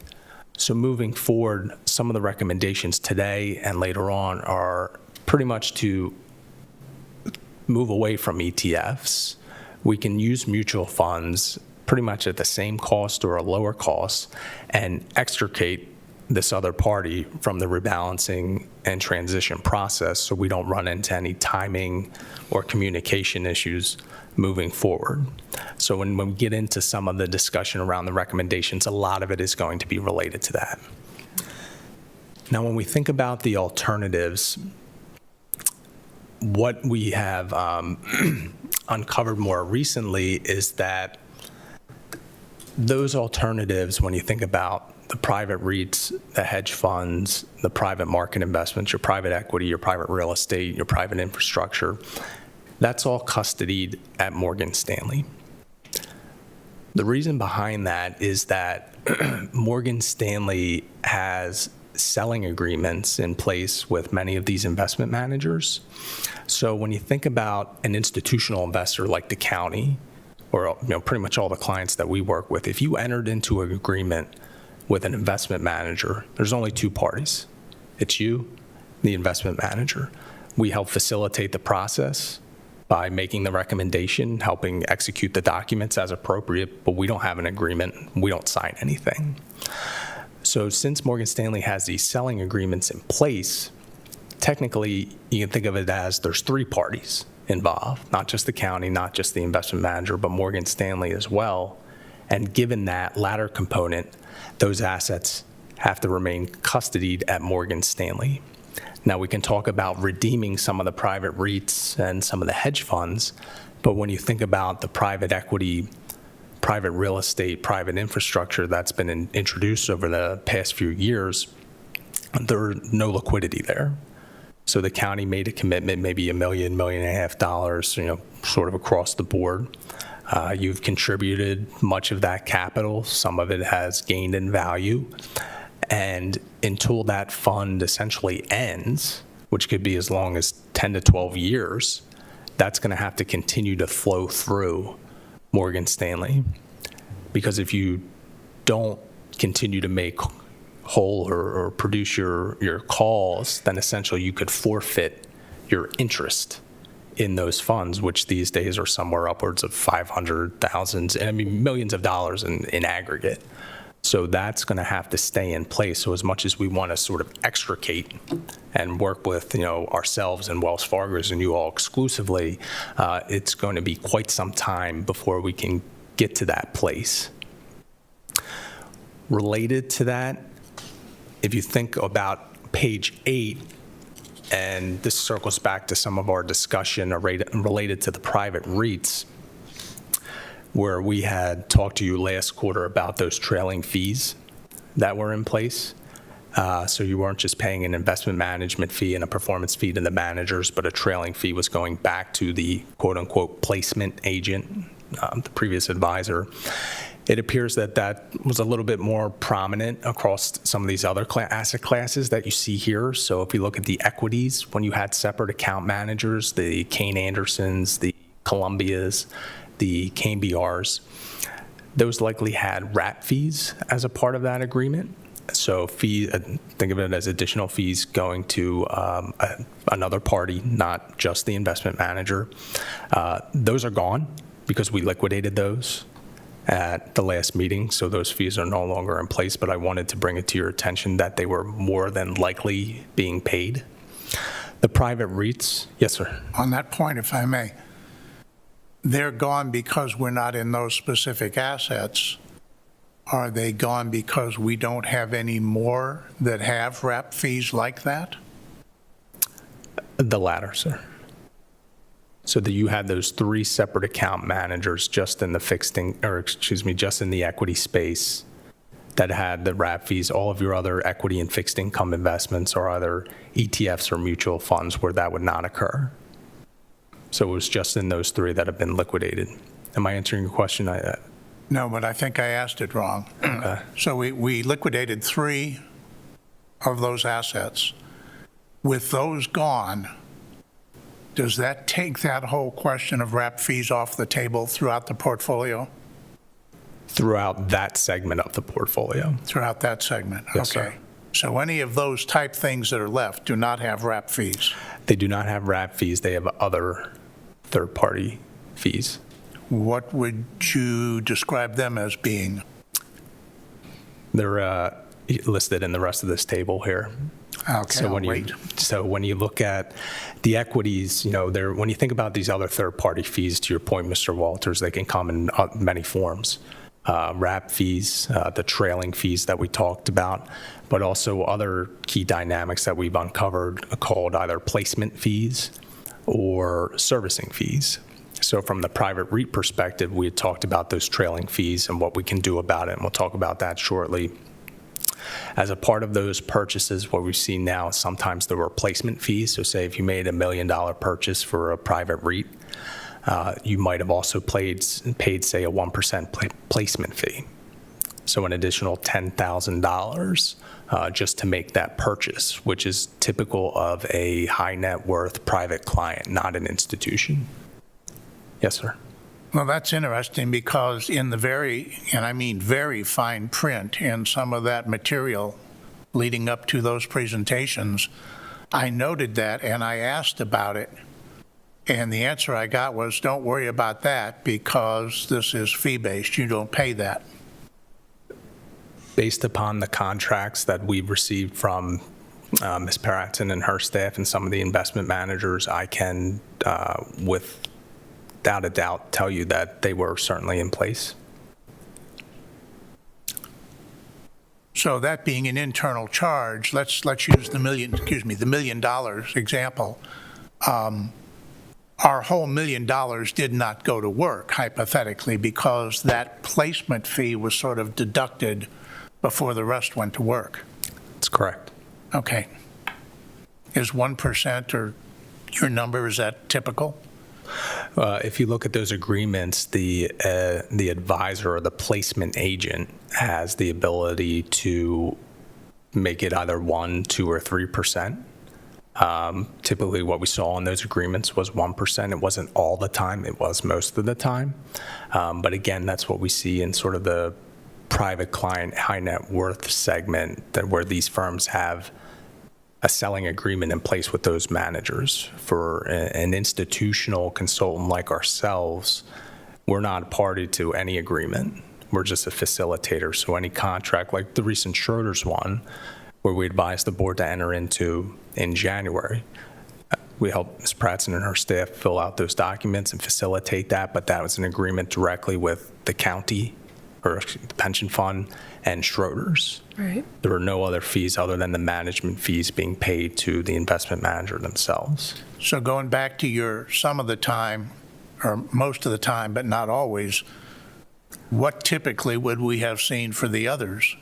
So moving forward, some of the recommendations today and later on are pretty much to move away from ETFs. We can use mutual funds pretty much at the same cost or a lower cost and extricate this other party from the rebalancing and transition process so we don't run into any timing or communication issues moving forward. So when we get into some of the discussion around the recommendations, a lot of it is going to be related to that. Now, when we think about the alternatives, what we have uncovered more recently is that those alternatives, when you think about the private REITs, the hedge funds, the private market investments, your private equity, your private real estate, your private infrastructure, that's all custodied at Morgan Stanley. The reason behind that is that Morgan Stanley has selling agreements in place with many of these investment managers. So when you think about an institutional investor like the county, or pretty much all the clients that we work with, if you entered into an agreement with an investment manager, there's only two parties. It's you, the investment manager. We help facilitate the process by making the recommendation, helping execute the documents as appropriate, but we don't have an agreement. We don't sign anything. So since Morgan Stanley has these selling agreements in place, technically you can think of it as there's three parties involved, not just the county, not just the investment manager, but Morgan Stanley as well. And given that latter component, those assets have to remain custodied at Morgan Stanley. Now, we can talk about redeeming some of the private REITs and some of the hedge funds, but when you think about the private equity, private real estate, private infrastructure that's been introduced over the past few years, there's no liquidity there. So the county made a commitment, maybe $1 million, $1.5 million, sort of across the board. You've contributed much of that capital. Some of it has gained in value. And until that fund essentially ends, which could be as long as 10 to 12 years, that's going to have to continue to flow through Morgan Stanley. Because if you don't continue to make whole or produce your calls, then essentially you could forfeit your interest in those funds, which these days are somewhere upwards of 500,000, and I mean millions of dollars in aggregate. So that's going to have to stay in place. So as much as we want to sort of extricate and work with ourselves and Wells Fargo's and you all exclusively, it's going to be quite some time before we can get to that place. Related to that, if you think about page 8, and this circles back to some of our discussion related to the private REITs, where we had talked to you last quarter about those trailing fees that were in place. So you weren't just paying an investment management fee and a performance fee to the managers, but a trailing fee was going back to the quote-unquote placement agent, the previous advisor. It appears that was a little bit more prominent across some of these other asset classes that you see here. So if you look at the equities, when you had separate account managers, the Kayne Andersons, the Columbias, the KBRs, those likely had wrap fees as a part of that agreement. So think of it as additional fees going to another party, not just the investment manager. Those are gone because we liquidated those at the last meeting, so those fees are no longer in place, but I wanted to bring it to your attention that they were more than likely being paid. The private REITs, yes, sir. On that point, if I may, they're gone because we're not in those specific assets. Are they gone because we don't have any more that have wrap fees like that? The latter, sir. So that you had those three separate account managers just in the just in the equity space that had the wrap fees. All of your other equity and fixed income investments or other ETFs or mutual funds where that would not occur. So it was just in those three that have been liquidated. Am I answering your question? No, but I think I asked it wrong. Okay. So we liquidated 3 of those assets. With those gone, does that take that whole question of wrap fees off the table throughout the portfolio? Throughout that segment of the portfolio. Throughout that segment? Yes, sir. Okay. So any of those type things that are left do not have wrap fees? They do not have wrap fees. They have other third-party fees. What would you describe them as being? They're listed in the rest of this table here. Okay, I'll wait. So when you look at the equities, when you think about these other third-party fees, to your point, Mr. Walters, they can come in many forms. Wrap fees, the trailing fees that we talked about, but also other key dynamics that we've uncovered called either placement fees or servicing fees. So from the private REIT perspective, we had talked about those trailing fees and what we can do about it, and we'll talk about that shortly. As a part of those purchases, what we've seen now is sometimes there were placement fees. So say if you made $1 million purchase for a private REIT, you might have also paid say, a 1% placement fee. So an additional $10,000 just to make that purchase, which is typical of a high net worth private client, not an institution. Yes, sir. Well, that's interesting because in the very, and I mean very fine print in some of that material leading up to those presentations, I noted that and I asked about it. And the answer I got was, don't worry about that because this is fee-based. You don't pay that. Based upon the contracts that we've received from Ms. Paratson and her staff and some of the investment managers, I can, without a doubt, tell you that they were certainly in place. So that being an internal charge, let's use the $1 million example. Our whole $1 million did not go to work, hypothetically, because that placement fee was sort of deducted before the rest went to work. That's correct. Okay. Is 1% or your number, is that typical? If you look at those agreements, the advisor or the placement agent has the ability to make it either 1, 2, or 3%. Typically what we saw in those agreements was 1%. It wasn't all the time, it was most of the time. But again, that's what we see in sort of the private client high net worth segment, that where these firms have a selling agreement in place with those managers. For an institutional consultant like ourselves, we're not a party to any agreement. We're just a facilitator. So any contract, like the recent Schroders one, where we advised the board to enter into in January, we helped Ms. Pratson and her staff fill out those documents and facilitate that, but that was an agreement directly with the county or the pension fund and Schroders. Right. There were no other fees other than the management fees being paid to the investment manager themselves. So going back to your some of the time, or most of the time, but not always, what typically would we have seen for the others?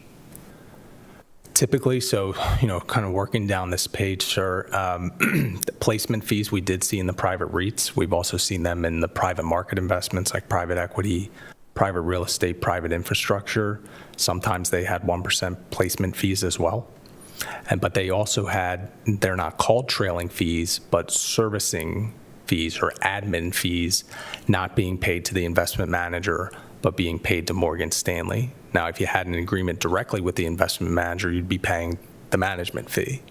Typically, so, kind of working down this page, sir, the placement fees we did see in the private REITs. We've also seen them in the private market investments like private equity, private real estate, private infrastructure. Sometimes they had 1% placement fees as well. But they also had, they're not called trailing fees, but servicing fees or admin fees not being paid to the investment manager, but being paid to Morgan Stanley. Now, if you had an agreement directly with the investment manager, you'd be paying the management fee.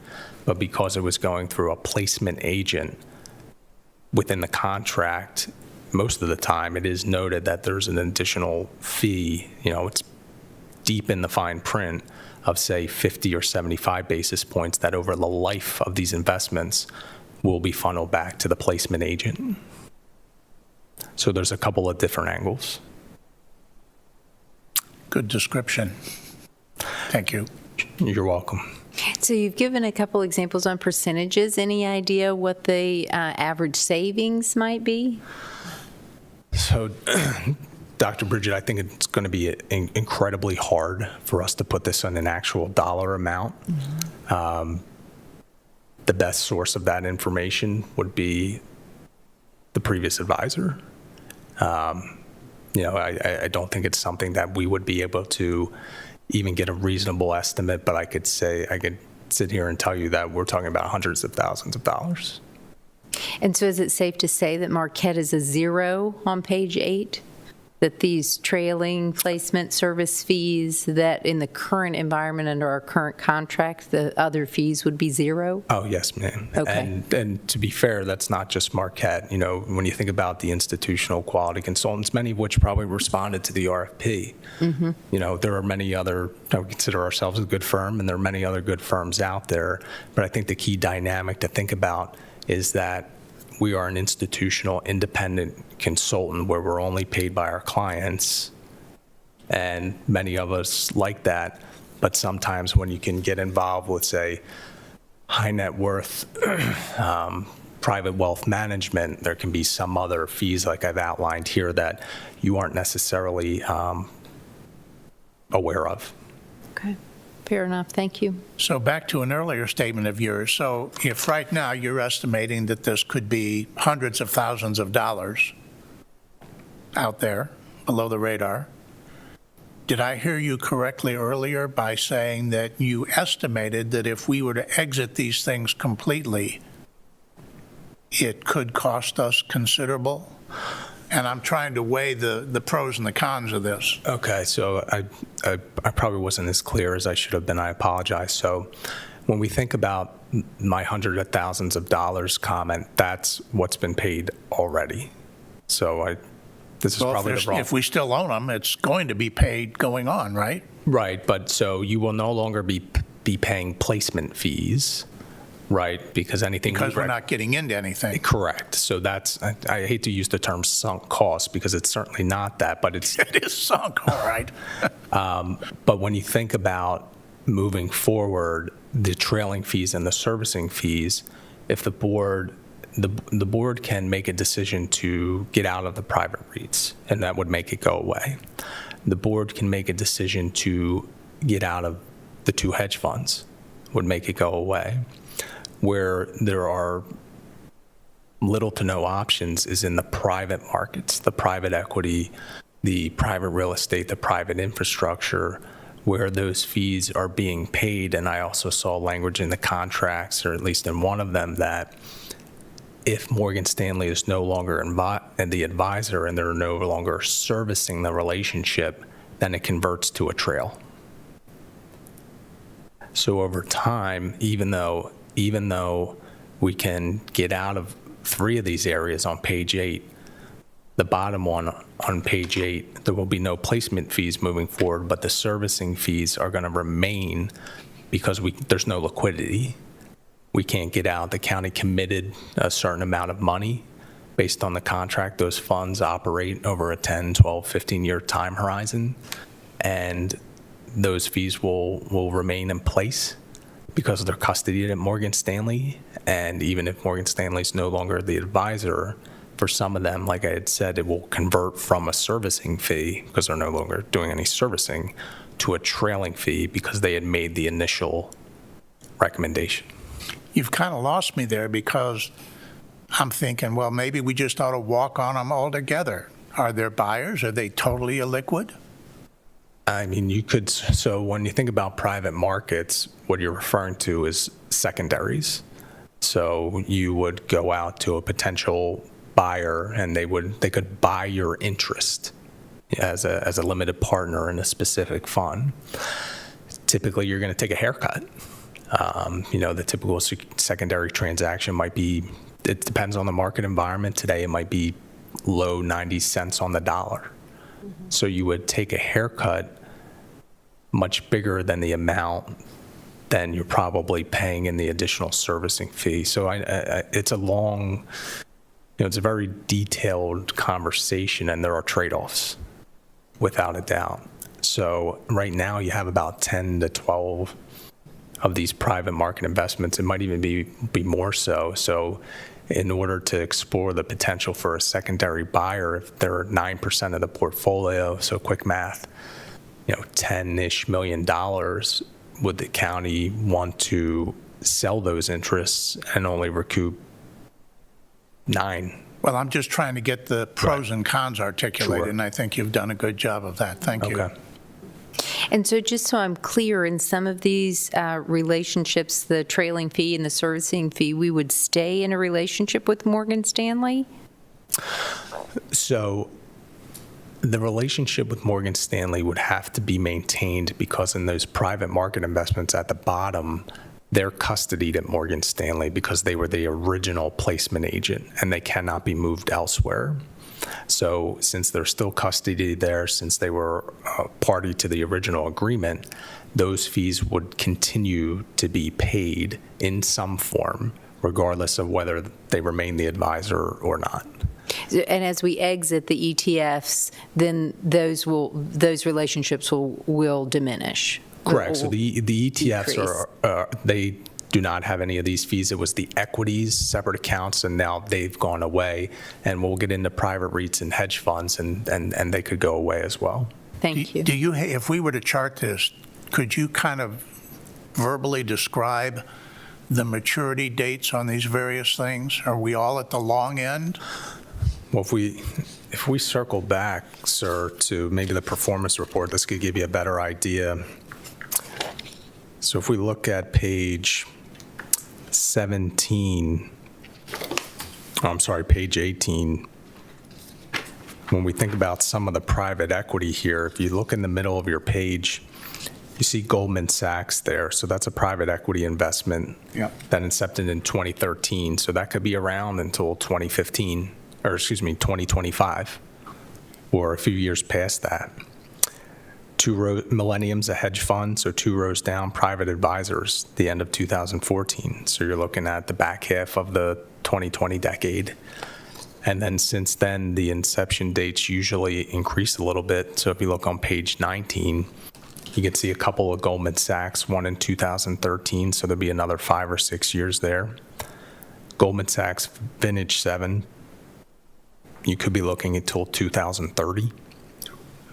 But because it was going through a placement agent within the contract, most of the time it is noted that there's an additional fee. It's deep in the fine print of, say, 50 or 75 basis points that over the life of these investments will be funneled back to the placement agent. So there's a couple of different angles. Good description. Thank you. You're welcome. So you've given a couple examples on percentages. Any idea what the average savings might be? So, Dr. Bridget, I think it's going to be incredibly hard for us to put this on an actual dollar amount. The best source of that information would be the previous advisor. I don't think it's something that we would be able to even get a reasonable estimate, but I could sit here and tell you that we're talking about hundreds of thousands of dollars. And so is it safe to say that Marquette is a zero on page 8? That these trailing placement service fees, that in the current environment under our current contract, the other fees would be zero? Oh, yes, ma'am. Okay. And to be fair, that's not just Marquette. When you think about the institutional quality consultants, many of which probably responded to the RFP, there are many other, I would consider ourselves a good firm, and there are many other good firms out there. But I think the key dynamic to think about is that we are an institutional independent consultant where we're only paid by our clients, and many of us like that. But sometimes when you can get involved with, say, high net worth private wealth management, there can be some other fees like I've outlined here that you aren't necessarily aware of. Okay, fair enough. Thank you. So back to an earlier statement of yours. So if right now you're estimating that this could be hundreds of thousands of dollars out there below the radar, did I hear you correctly earlier by saying that you estimated that if we were to exit these things completely, it could cost us considerable? And I'm trying to weigh the pros and the cons of this. Okay, so I probably wasn't as clear as I should have been. I apologize. So when we think about my hundreds of thousands of dollars comment, that's what's been paid already. So this is Well, probably the wrong. if we still own them, it's going to be paid going on, right? Right, but so you will no longer be paying placement fees, right? Because anything Because we're not getting into anything. correct. So that's I hate to use the term sunk cost because it's certainly not that, but it's It is sunk, all right. But when you think about moving forward, the trailing fees and the servicing fees, if the board can make a decision to get out of the private REITs, and that would make it go away. The board can make a decision to get out of the 2 hedge funds, would make it go away. Where there are little to no options is in the private markets, the private equity, the private real estate, the private infrastructure, where those fees are being paid. And I also saw language in the contracts, or at least in one of them, that if Morgan Stanley is no longer the advisor and they're no longer servicing the relationship, then it converts to a trail. So over time, even though we can get out of 3 of these areas on page 8, the bottom one on page 8, there will be no placement fees moving forward, but the servicing fees are going to remain because there's no liquidity. We can't get out. The county committed a certain amount of money based on the contract. Those funds operate over a 10, 12, 15-year time horizon, and those fees will remain in place because they're custodied at Morgan Stanley. And even if Morgan Stanley is no longer the advisor, for some of them, like I had said, it will convert from a servicing fee, because they're no longer doing any servicing, to a trailing fee because they had made the initial recommendation. You've kind of lost me there because I'm thinking, well, maybe we just ought to walk on them altogether. Are there buyers? Are they totally illiquid? I mean, you could, so when you think about private markets, what you're referring to is secondaries. So you would go out to a potential buyer and they could buy your interest as a limited partner in a specific fund. Typically, you're going to take a haircut. The typical secondary transaction might be, it depends on the market environment. Today, it might be low 90 cents on the dollar. So you would take a haircut much bigger than the amount than you're probably paying in the additional servicing fee. So it's a long, it's a very detailed conversation, and there are trade-offs, without a doubt. So right now you have about 10 to 12 of these private market investments. It might even be more so. So in order to explore the potential for a secondary buyer, if they're 9% of the portfolio, so quick math, $10-ish million, would the county want to sell those interests and only recoup 9? Well, I'm just trying to get the pros and cons articulated, Sure. and I think you've done a good job of that. Thank you. Okay. And so just so I'm clear, in some of these relationships, the trailing fee and the servicing fee, we would stay in a relationship with Morgan Stanley? So the relationship with Morgan Stanley would have to be maintained because in those private market investments at the bottom, they're custodied at Morgan Stanley because they were the original placement agent and they cannot be moved elsewhere. So since they're still custodied there, since they were a party to the original agreement, those fees would continue to be paid in some form, regardless of whether they remain the advisor or not. And as we exit the ETFs, then those relationships will diminish. Correct. So the ETFs decrease. They do not have any of these fees. It was the equities, separate accounts, and now they've gone away. And we'll get into private REITs and hedge funds, and they could go away as well. Thank you. Do you, if we were to chart this, could you kind of verbally describe the maturity dates on these various things? Are we all at the long end? Well, if we circle back, sir, to maybe the performance report, this could give you a better idea. So if we look at page 17, page 18, when we think about some of the private equity here, if you look in the middle of your page, you see Goldman Sachs there. So that's a private equity investment Yep. that incepted in 2013. So that could be around until 2025, or a few years past that. Millennium's a hedge fund, so 2 rows down, Private Advisors, the end of 2014. So you're looking at the back half of the 2020 decade. And then since then, the inception dates usually increase a little bit. So if you look on page 19, you can see a couple of Goldman Sachs, one in 2013, so there'll be another 5 or 6 years there. Goldman Sachs Vintage 7, you could be looking until 2030.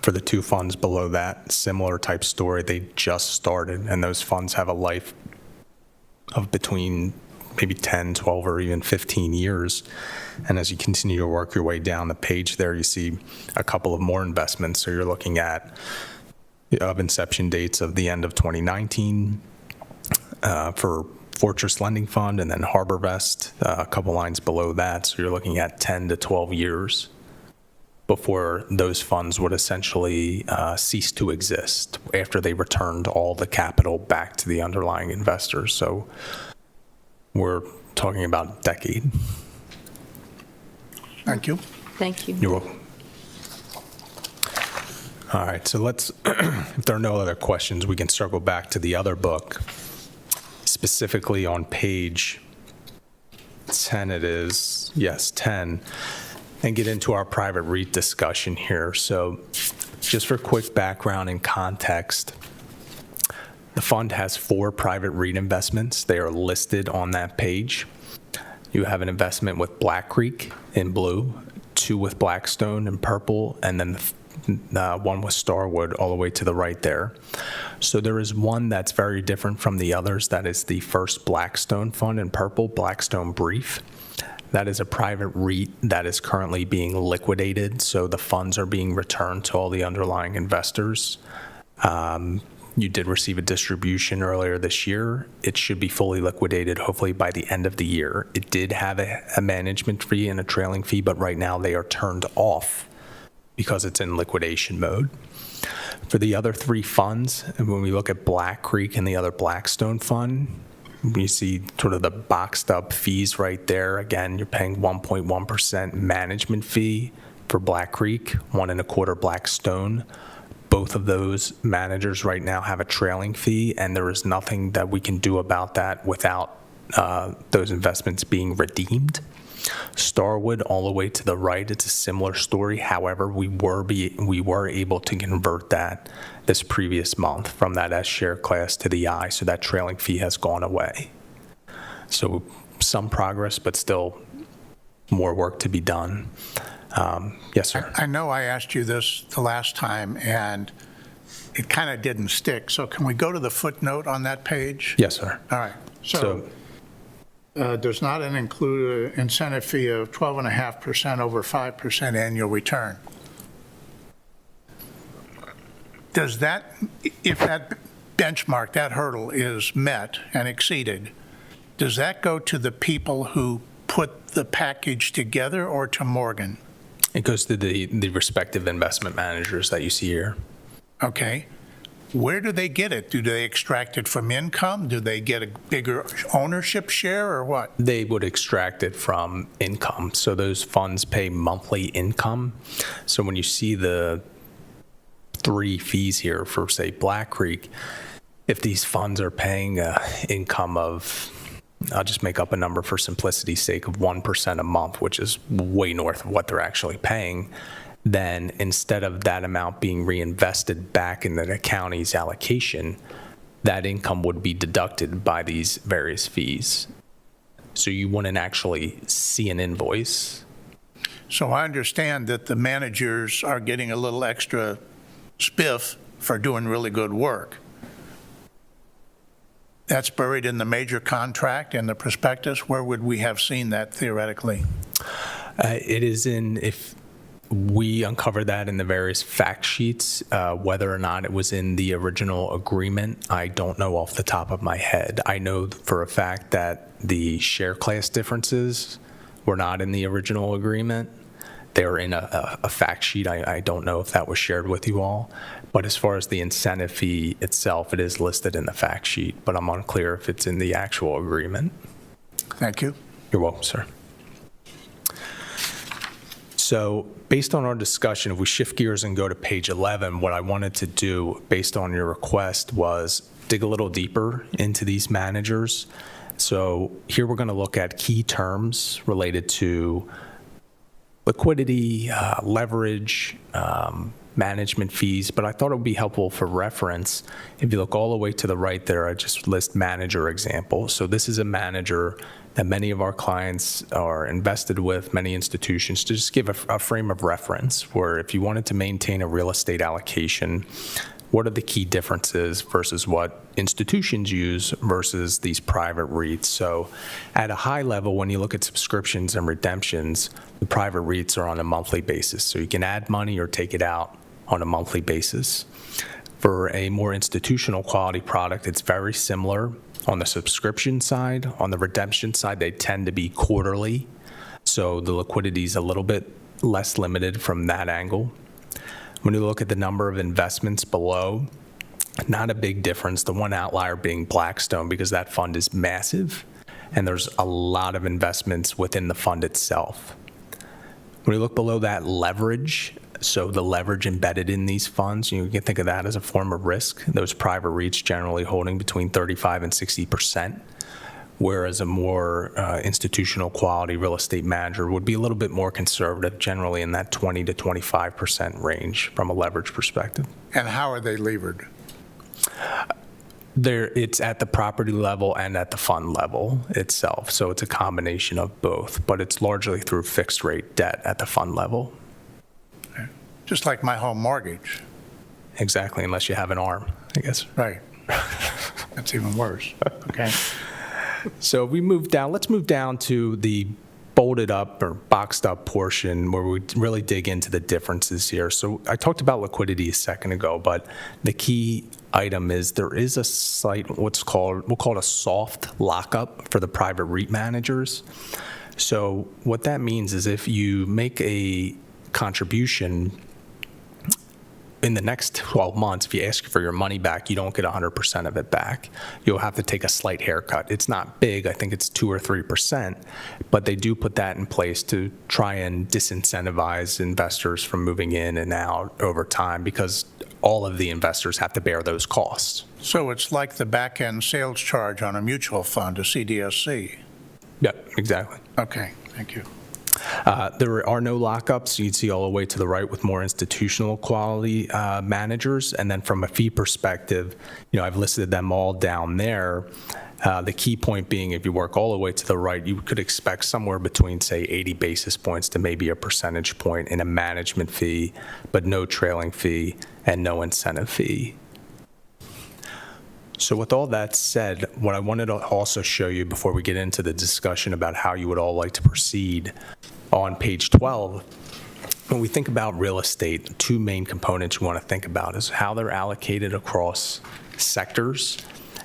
For the 2 funds below that, similar type story, they just started, and those funds have a life of between maybe 10, 12, or even 15 years. And as you continue to work your way down the page there, you see a couple of more investments. So you're looking at inception dates of the end of 2019 for Fortress Lending Fund, and then HarborVest, a couple lines below that. So you're looking at 10 to 12 years before those funds would essentially cease to exist after they returned all the capital back to the underlying investors. So we're talking about a decade. Thank you. Thank you. You're welcome. All right, so let's, if there are no other questions, we can circle back to the other book, specifically on page 10 it is, yes, 10, and get into our private REIT discussion here. So just for quick background and context, the fund has 4 private REIT investments. They are listed on that page. You have an investment with Black Creek in blue, 2 with Blackstone in purple, and then one with Starwood all the way to the right there. So there is one that's very different from the others. That is the first Blackstone fund in purple, Blackstone Brief. That is a private REIT that is currently being liquidated, so the funds are being returned to all the underlying investors. You did receive a distribution earlier this year. It should be fully liquidated hopefully by the end of the year. It did have a management fee and a trailing fee, but right now they are turned off because it's in liquidation mode. For the other 3 funds, when we look at Black Creek and the other Blackstone fund, you see sort of the boxed up fees right there. Again, you're paying 1.1% management fee for Black Creek, 1.25% Blackstone. Both of those managers right now have a trailing fee, and there is nothing that we can do about that without those investments being redeemed. Starwood, all the way to the right, it's a similar story. However, we were able to convert that this previous month from that S share class to the I, so that trailing fee has gone away. So some progress, but still more work to be done. Yes, sir. I know I asked you this the last time, and it kind of didn't stick. So can we go to the footnote on that page? Yes, sir. All right. So does not include an incentive fee of 12.5% over 5% annual return. Does that, if that benchmark, that hurdle is met and exceeded, does that go to the people who put the package together or to Morgan? It goes to the respective investment managers that you see here. Okay. Where do they get it? Do they extract it from income? Do they get a bigger ownership share or what? They would extract it from income. So those funds pay monthly income. So when you see the 3 fees here for, say, Black Creek, if these funds are paying income of, I'll just make up a number for simplicity's sake, of 1% a month, which is way north of what they're actually paying, then instead of that amount being reinvested back into the county's allocation, that income would be deducted by these various fees. So you wouldn't actually see an invoice. So I understand that the managers are getting a little extra spiff for doing really good work. That's buried in the major contract and the prospectus. Where would we have seen that theoretically? It is in, if we uncover that in the various fact sheets, whether or not it was in the original agreement, I don't know off the top of my head. I know for a fact that the share class differences were not in the original agreement. They were in a fact sheet. I don't know if that was shared with you all. But as far as the incentive fee itself, it is listed in the fact sheet, but I'm unclear if it's in the actual agreement. Thank you. You're welcome, sir. So based on our discussion, if we shift gears and go to page 11, what I wanted to do based on your request was dig a little deeper into these managers. So here we're going to look at key terms related to liquidity, leverage, management fees, but I thought it would be helpful for reference. If you look all the way to the right there, I just list manager examples. So this is a manager that many of our clients are invested with, many institutions, to just give a frame of reference where if you wanted to maintain a real estate allocation, what are the key differences versus what institutions use versus these private REITs? So at a high level, when you look at subscriptions and redemptions, the private REITs are on a monthly basis. So you can add money or take it out on a monthly basis. For a more institutional quality product, it's very similar. On the subscription side, on the redemption side, they tend to be quarterly. So the liquidity is a little bit less limited from that angle. When you look at the number of investments below, not a big difference. The one outlier being Blackstone, because that fund is massive, and there's a lot of investments within the fund itself. When you look below that, leverage, so the leverage embedded in these funds, you can think of that as a form of risk. Those private REITs generally holding between 35 and 60%, whereas a more institutional quality real estate manager would be a little bit more conservative, generally in that 20 to 25% range from a leverage perspective. And how are they levered? It's at the property level and at the fund level itself. So it's a combination of both, but it's largely through fixed rate debt at the fund level. Just like my home mortgage. Exactly, unless you have an arm, I guess. Right. That's even worse. Okay. So we move down, let's move down to the bolded up or boxed up portion where we really dig into the differences here. So I talked about liquidity a second ago, but the key item is there is a slight, we'll call it a soft lockup for the private REIT managers. So what that means is if you make a contribution in the next 12 months, if you ask for your money back, you don't get 100% of it back. You'll have to take a slight haircut. It's not big. I think it's 2 or 3%, but they do put that in place to try and disincentivize investors from moving in and out over time, because all of the investors have to bear those costs. So it's like the back-end sales charge on a mutual fund, a CDSC. Yeah, exactly. Okay, thank you. There are no lockups. You'd see all the way to the right with more institutional quality managers. And then from a fee perspective, I've listed them all down there. The key point being, if you work all the way to the right, you could expect somewhere between, say, 80 basis points to maybe a percentage point in a management fee, but no trailing fee and no incentive fee. So with all that said, what I wanted to also show you before we get into the discussion about how you would all like to proceed, on page 12, when we think about real estate, two main components you want to think about is how they're allocated across sectors,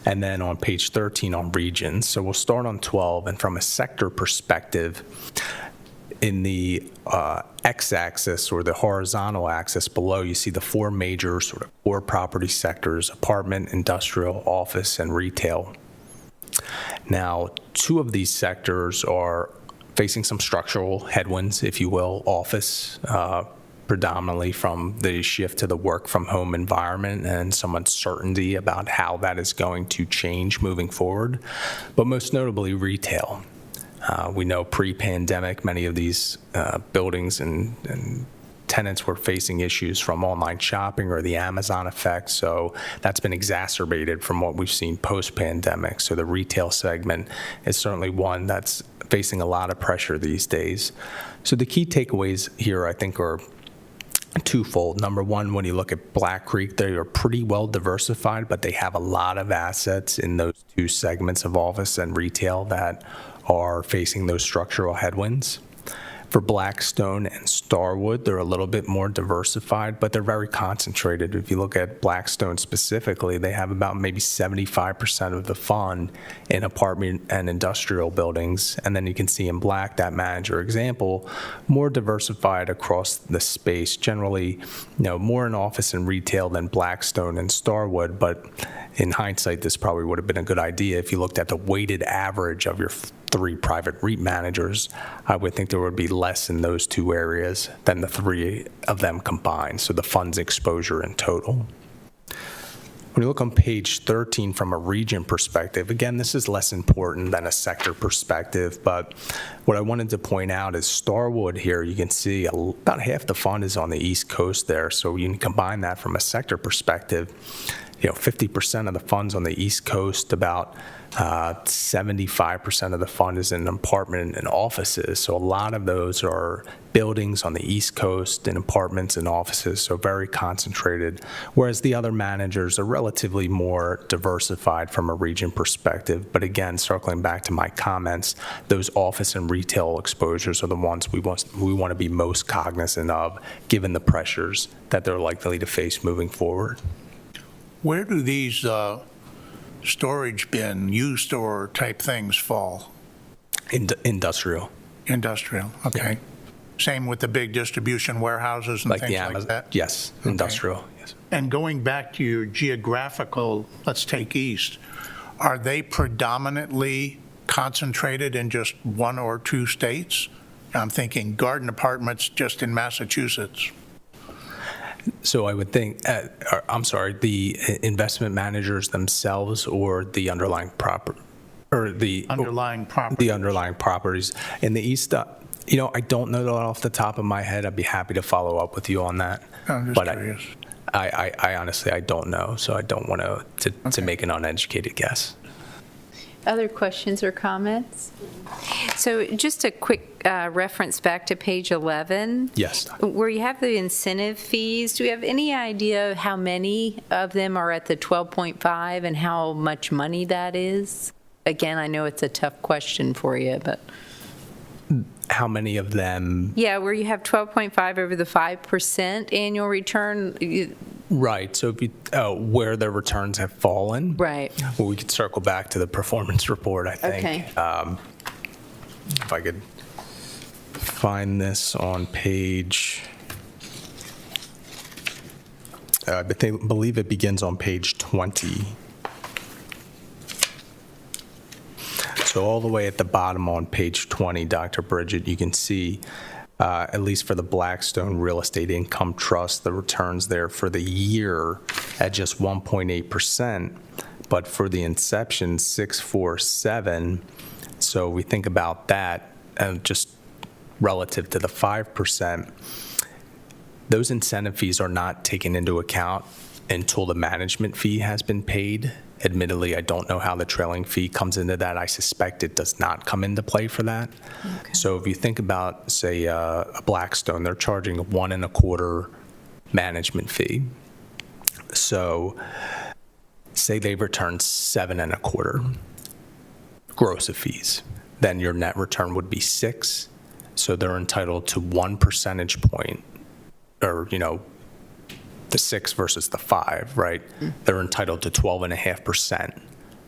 and then on page 13 on regions. So we'll start on 12, and from a sector perspective, in the x-axis or the horizontal axis below, you see the four major sort of core property sectors: apartment, industrial, office, and retail. Now, two of these sectors are facing some structural headwinds, if you will. Office, predominantly from the shift to the work from home environment and some uncertainty about how that is going to change moving forward, but most notably retail. We know pre-pandemic, many of these buildings and tenants were facing issues from online shopping or the Amazon effect, so that's been exacerbated from what we've seen post-pandemic. So the retail segment is certainly one that's facing a lot of pressure these days. So the key takeaways here, I think, are twofold. Number one, when you look at Black Creek, they are pretty well diversified, but they have a lot of assets in those two segments of office and retail that are facing those structural headwinds. For Blackstone and Starwood, they're a little bit more diversified, but they're very concentrated. If you look at Blackstone specifically, they have about maybe 75% of the fund in apartment and industrial buildings. And then you can see in black, that manager example, more diversified across the space, generally, more in office and retail than Blackstone and Starwood. But in hindsight, this probably would have been a good idea. If you looked at the weighted average of your three private REIT managers, I would think there would be less in those two areas than the three of them combined, so the fund's exposure in total. When you look on page 13 from a region perspective, again, this is less important than a sector perspective, but what I wanted to point out is Starwood here, you can see about half the fund is on the East Coast there, so you can combine that from a sector perspective. 50% of the fund's on the East Coast, about 75% of the fund is in apartment and offices. So a lot of those are buildings on the East Coast and apartments and offices, so very concentrated, whereas the other managers are relatively more diversified from a region perspective. But again, circling back to my comments, those office and retail exposures are the ones we want to be most cognizant of, given the pressures that they're likely to face moving forward. Where do these storage bin, U-store type things fall? Industrial. Industrial, okay. Yeah. Same with the big distribution warehouses and Like things the like Amazon, that? yes, Okay. industrial, yes. And going back to your geographical, let's take East, are they predominantly concentrated in just one or two states? I'm thinking garden apartments just in Massachusetts. So I would think, the investment managers themselves or the underlying property, or the Underlying property. the underlying properties in the East. I don't know that off the top of my head. I'd be happy to follow up with you on that. I'm just but curious. I honestly, I don't know, so I don't want to make an uneducated guess. Other questions or comments? So just a quick reference back to page 11. Yes. Where you have the incentive fees, do we have any idea how many of them are at the 12.5 and how much money that is? Again, I know it's a tough question for you, but. How many of them? Yeah, where you have 12.5 over the 5% annual return. Right. So if you, where their returns have fallen. Right. Well, we could circle back to the performance report, I think. Okay. If I could find this on page believe it begins on page 20. So all the way at the bottom on page 20, Dr. Bridget, you can see, at least for the Blackstone Real Estate Income Trust, the returns there for the year at just 1.8%, but for the inception, 647. So we think about that, just relative to the 5%, those incentive fees are not taken into account until the management fee has been paid. Admittedly, I don't know how the trailing fee comes into that. I suspect it does not come into play for that. Okay. So if you think about, say, a Blackstone, they're charging a 1.25% management fee. So say they return 7.25% gross of fees, then your net return would be 6. So they're entitled to 1 percentage point, or, the 6 versus the 5, right? They're entitled to 12.5%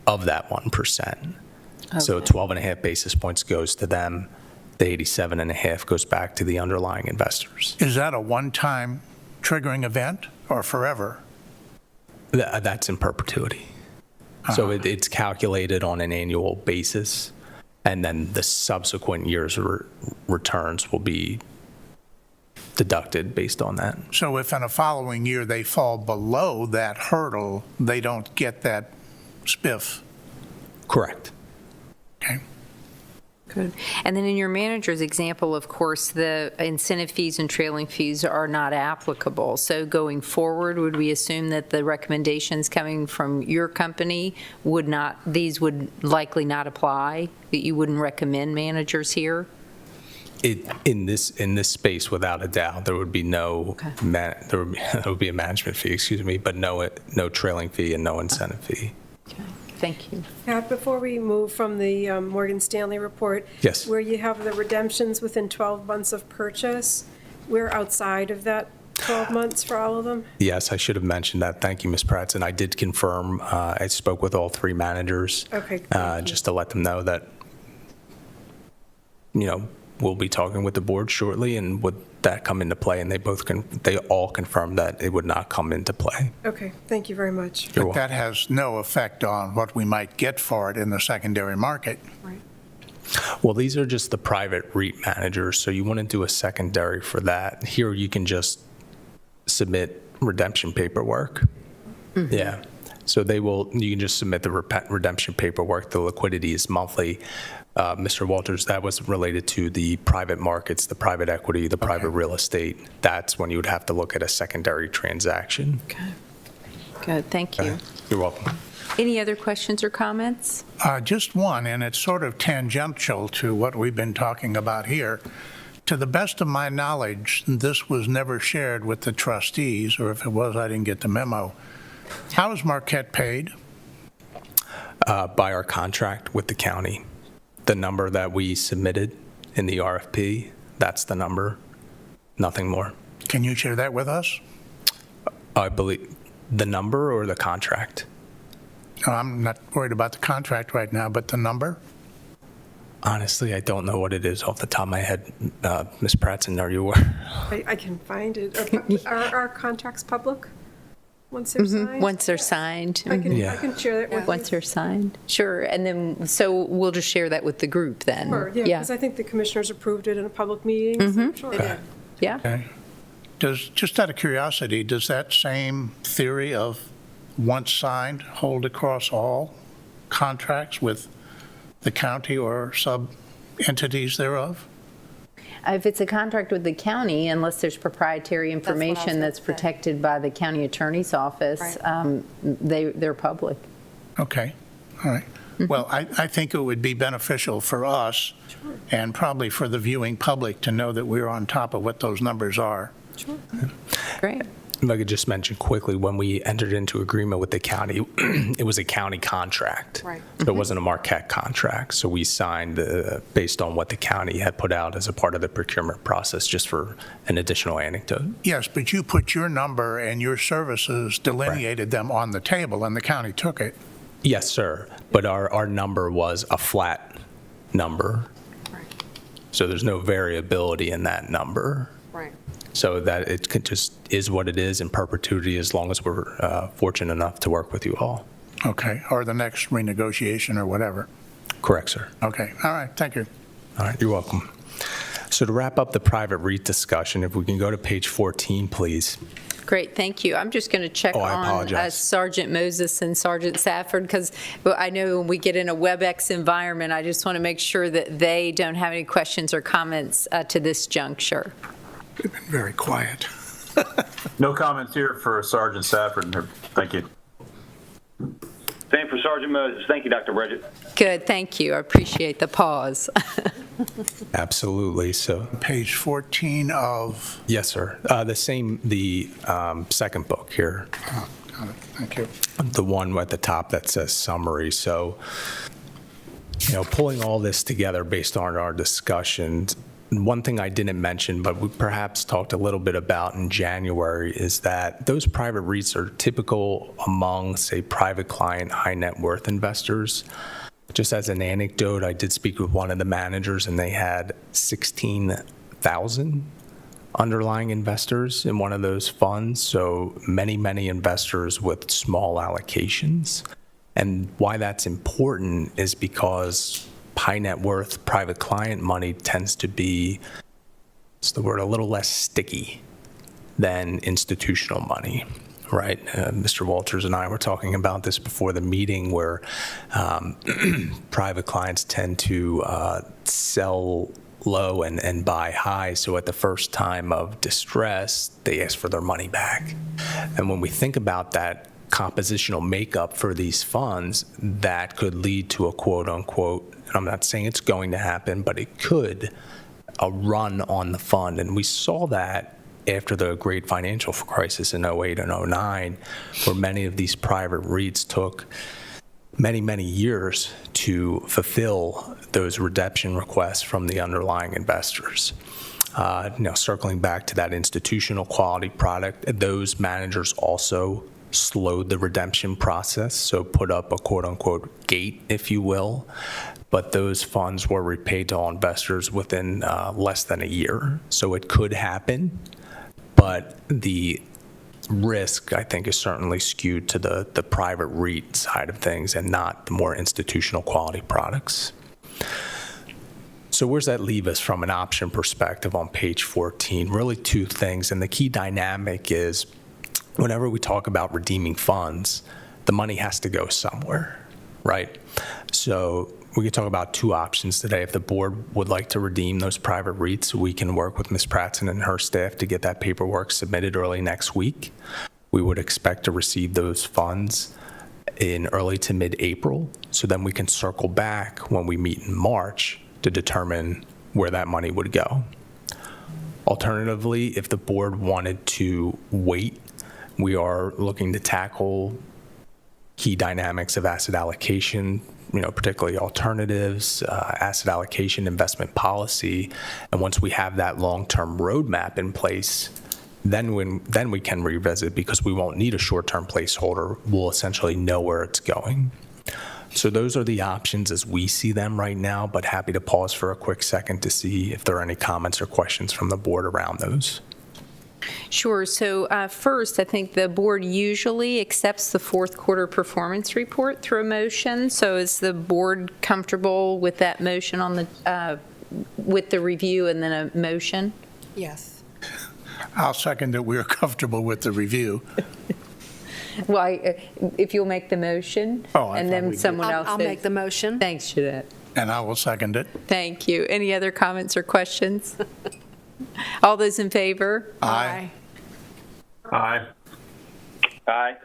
of that 1%. So Okay. 12.5 basis points goes to them. The 87.5 goes back to the underlying investors. Is that a one-time triggering event or forever? That's in perpetuity. So it's calculated on an annual basis, and then the subsequent year's returns will be deducted based on that. So if in a following year they fall below that hurdle, they don't get that spiff? Correct. Okay. Good. And then in your manager's example, of course, the incentive fees and trailing fees are not applicable. So going forward, would we assume that the recommendations coming from your company these would likely not apply, that you wouldn't recommend managers here? In this space, without a doubt, there would be Okay. there would be a management fee, but no trailing fee and no incentive fee. Okay. Thank you. Pat, before we move from the Morgan Stanley report. Yes. Where you have the redemptions within 12 months of purchase, we're outside of that 12 months for all of them? Yes, I should have mentioned that. Thank you, Ms. Pratt. And I did confirm, I spoke with all 3 managers. Okay, thank you. Just to let them know that, we'll be talking with the board shortly, and would that come into play? And they all confirmed that it would not come into play. Okay, thank you very much. You're But that has no effect on what we might get for it in the secondary market. Right. Well, these are just the private REIT managers, so you wouldn't do a secondary for that. Here, you can just submit redemption paperwork. Yeah. So you can just submit the redemption paperwork. The liquidity is monthly. Mr. Walters, that was related to the private markets, the private equity, the private real estate. That's when you would have to look at a secondary transaction. Okay. Good, thank you. You're welcome. Any other questions or comments? Just one, and it's sort of tangential to what we've been talking about here. To the best of my knowledge, this was never shared with the trustees, or if it was, I didn't get the memo. How is Marquette paid? By our contract with the county. The number that we submitted in the RFP, that's the number, nothing more. Can you share that with us? I believe the number or the contract? I'm not worried about the contract right now, but the number? Honestly, I don't know what it is off the top of my head. Ms. Pratson, are you aware? I can find it. Are our contracts public once they're signed? Once they're signed? I can Yeah. share that with you. Once they're signed? Sure, and then, so we'll just share that with the group then? Sure, yeah, because I think the commissioners approved it in a public meeting. so sure. Yeah? Okay. Just out of curiosity, does that same theory of once signed hold across all contracts with the county or sub-entities thereof? If it's a contract with the county, unless there's proprietary information that's protected by the county attorney's office, they're public. Okay, all right. Well, I think it would be beneficial for us and probably for the viewing public to know that we're on top of what those numbers are. Great. If I could just mention quickly, when we entered into agreement with the county, it was a county contract. Right. So it wasn't a Marquette contract. So we signed based on what the county had put out as a part of the procurement process, just for an additional anecdote. Yes, but you put your number and your services, delineated them on the table, and the county took it. Yes, sir. But our number was a flat number. Right. So there's no variability in that number. Right. so that it just is what it is in perpetuity as long as we're fortunate enough to work with you all. Okay, or the next renegotiation or whatever. Correct, sir. Okay, all right, thank you. All right, you're welcome. So to wrap up the private REIT discussion, if we can go to page 14, please. Great, thank you. I'm just going to check Oh, I on apologize. Sergeant Moses and Sergeant Safford, because I know when we get in a WebEx environment, I just want to make sure that they don't have any questions or comments to this juncture. You've been very quiet. No comments here for Sergeant Safford. Thank you. Same for Sergeant Moses. Thank you, Dr. Bridget. Good, thank you. I appreciate the pause. Absolutely. So, Page 14 of, yes, sir. The second book here, got it, thank you. the one at the top that says summary. So, pulling all this together based on our discussions, one thing I didn't mention, but we perhaps talked a little bit about in January, is that those private REITs are typical among, say, private client, high net worth investors. Just as an anecdote, I did speak with one of the managers, and they had 16,000 underlying investors in one of those funds. So many, many investors with small allocations. And why that's important is because high net worth private client money tends to be, what's the word, a little less sticky than institutional money, right? Mr. Walters and I were talking about this before the meeting, where private clients tend to sell low and buy high. So at the first time of distress, they ask for their money back. And when we think about that compositional makeup for these funds, that could lead to a quote unquote, and I'm not saying it's going to happen, but it could, a run on the fund. And we saw that after the great financial crisis in 08 and 09, where many of these private REITs took many, many years to fulfill those redemption requests from the underlying investors. Circling back to that institutional quality product, those managers also slowed the redemption process, so put up a quote-unquote gate, if you will, but those funds were repaid to all investors within less than a year. So it could happen, but the risk, I think, is certainly skewed to the private REIT side of things and not the more institutional quality products. So where's that leave us from an option perspective on page 14? Really two things, and the key dynamic is whenever we talk about redeeming funds, the money has to go somewhere, right? So we can talk about two options today. If the board would like to redeem those private REITs, we can work with Ms. Pratson and her staff to get that paperwork submitted early next week. We would expect to receive those funds in early to mid-April, so then we can circle back when we meet in March to determine where that money would go. Alternatively, if the board wanted to wait, we are looking to tackle key dynamics of asset allocation, particularly alternatives, asset allocation, investment policy. And once we have that long-term roadmap in place, then we can revisit, because we won't need a short-term placeholder. We'll essentially know where it's going. So those are the options as we see them right now, but happy to pause for a quick second to see if there are any comments or questions from the board around those. Sure. So first, I think the board usually accepts the fourth quarter performance report through a motion. So is the board comfortable with that motion on the with the review and then a motion? Yes. I'll second that we are comfortable with the review. Well, if you'll make the motion, Oh, I and thought then we did. someone else. I'll make the motion. Thanks, Jeanette. And I will second it. Thank you. Any other comments or questions? All those in favor? Aye. Aye. Aye.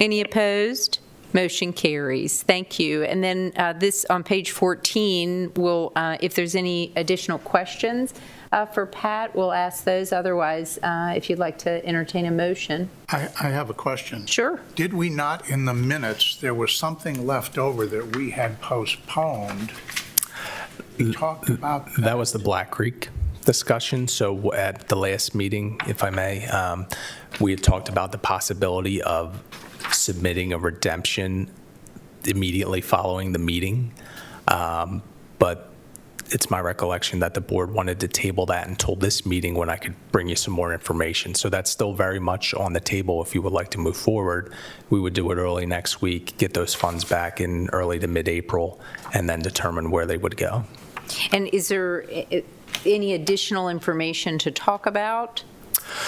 Any opposed? Motion carries. Thank you. And then this, on page 14, will, if there's any additional questions for Pat, we'll ask those. Otherwise, if you'd like to entertain a motion. I have a question. Sure. Did we not, in the minutes, there was something left over that we had postponed? We talked about that. That was the Black Creek discussion. So at the last meeting, if I may, we had talked about the possibility of submitting a redemption immediately following the meeting. But it's my recollection that the board wanted to table that until this meeting when I could bring you some more information. So that's still very much on the table. If you would like to move forward, we would do it early next week, get those funds back in early to mid-April, and then determine where they would go. And is there any additional information to talk about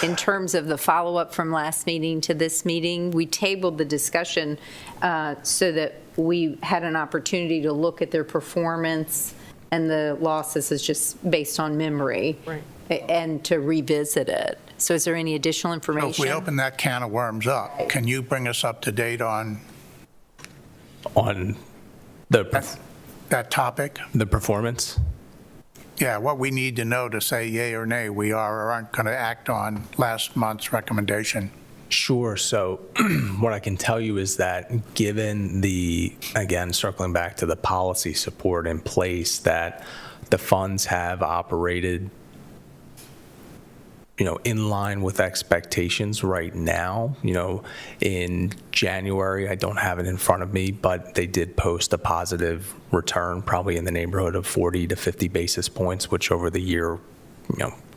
in terms of the follow-up from last meeting to this meeting? We tabled the discussion so that we had an opportunity to look at their performance, and the losses is just based on memory. Right. And to revisit it. So is there any additional So information? if we open that can of worms up, can you bring us up to date on On that topic? the performance? Yeah, what we need to know to say yay or nay, we are or aren't going to act on last month's recommendation. Sure. So what I can tell you is that given again, circling back to the policy support in place, that the funds have operated, in line with expectations right now. In January, I don't have it in front of me, but they did post a positive return, probably in the neighborhood of 40 to 50 basis points, which over the year,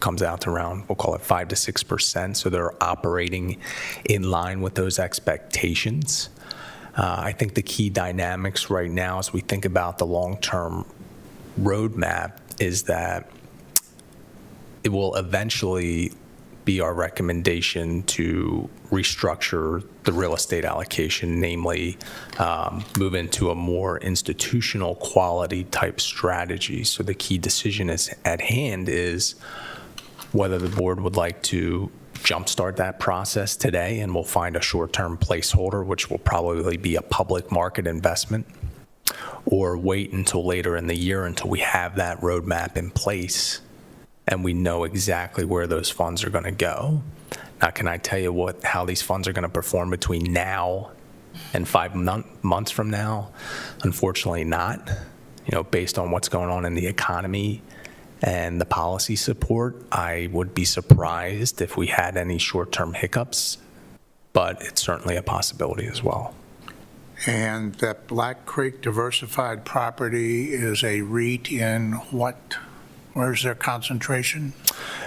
comes out to around, we'll call it 5 to 6%. So they're operating in line with those expectations. I think the key dynamics right now, as we think about the long-term roadmap, is that it will eventually be our recommendation to restructure the real estate allocation, namely move into a more institutional quality type strategy. So the key decision at hand is whether the board would like to jumpstart that process today, and we'll find a short-term placeholder, which will probably be a public market investment, or wait until later in the year until we have that roadmap in place and we know exactly where those funds are going to go. Now, can I tell you how these funds are going to perform between now and 5 months from now? Unfortunately not. Based on what's going on in the economy and the policy support, I would be surprised if we had any short-term hiccups, but it's certainly a possibility as well. And that Black Creek Diversified Property is a REIT in what? Where's their concentration?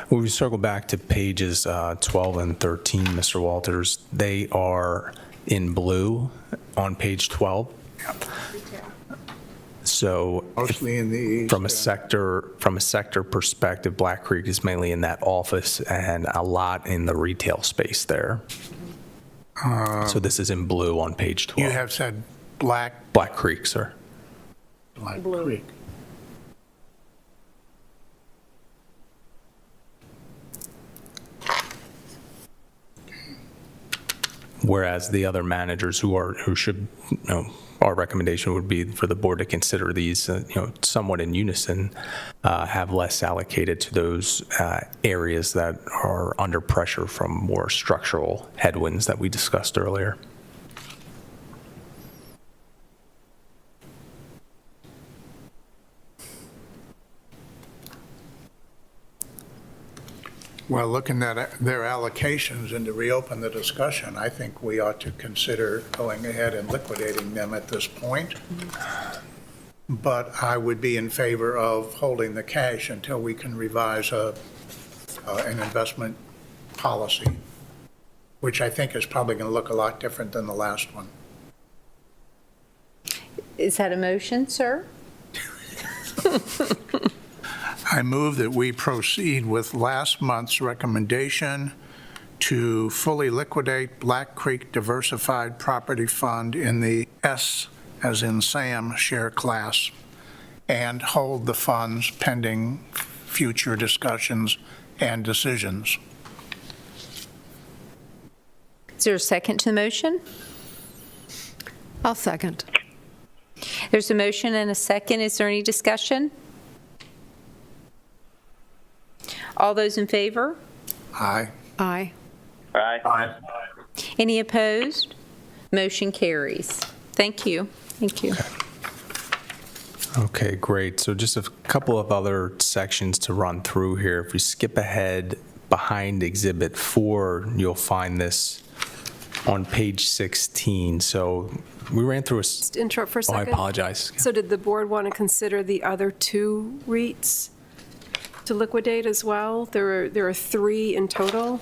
When we circle back to pages 12 and 13, Mr. Walters, they are in blue on page 12. So Mostly in the east. from a sector perspective, Black Creek is mainly in that office and a lot in the retail space there. So this is in blue on page 12. You have said Black Creek, sir. Creek. Whereas the other managers who should, our recommendation would be for the board to consider these, somewhat in unison, have less allocated to those areas that are under pressure from more structural headwinds that we discussed earlier. Well, looking at their allocations and to reopen the discussion, I think we ought to consider going ahead and liquidating them at this point. But I would be in favor of holding the cash until we can revise an investment policy, which I think is probably going to look a lot different than the last one. Is that a motion, sir? I move that we proceed with last month's recommendation to fully liquidate Black Creek Diversified Property Fund in the S, as in Sam, share class, and hold the funds pending future discussions and decisions. Is there a second to the motion? I'll second. There's a motion and a second. Is there any discussion? All those in favor? Aye. Aye. Aye. Aye. Any opposed? Motion carries. Thank you. Thank you. Okay, great. So just a couple of other sections to run through here. If we skip ahead behind Exhibit 4, you'll find this on page 16. So we ran through a... Just interrupt for a Oh, I second. apologize. So did the board want to consider the other 2 REITs to liquidate as well? There are 3 in total?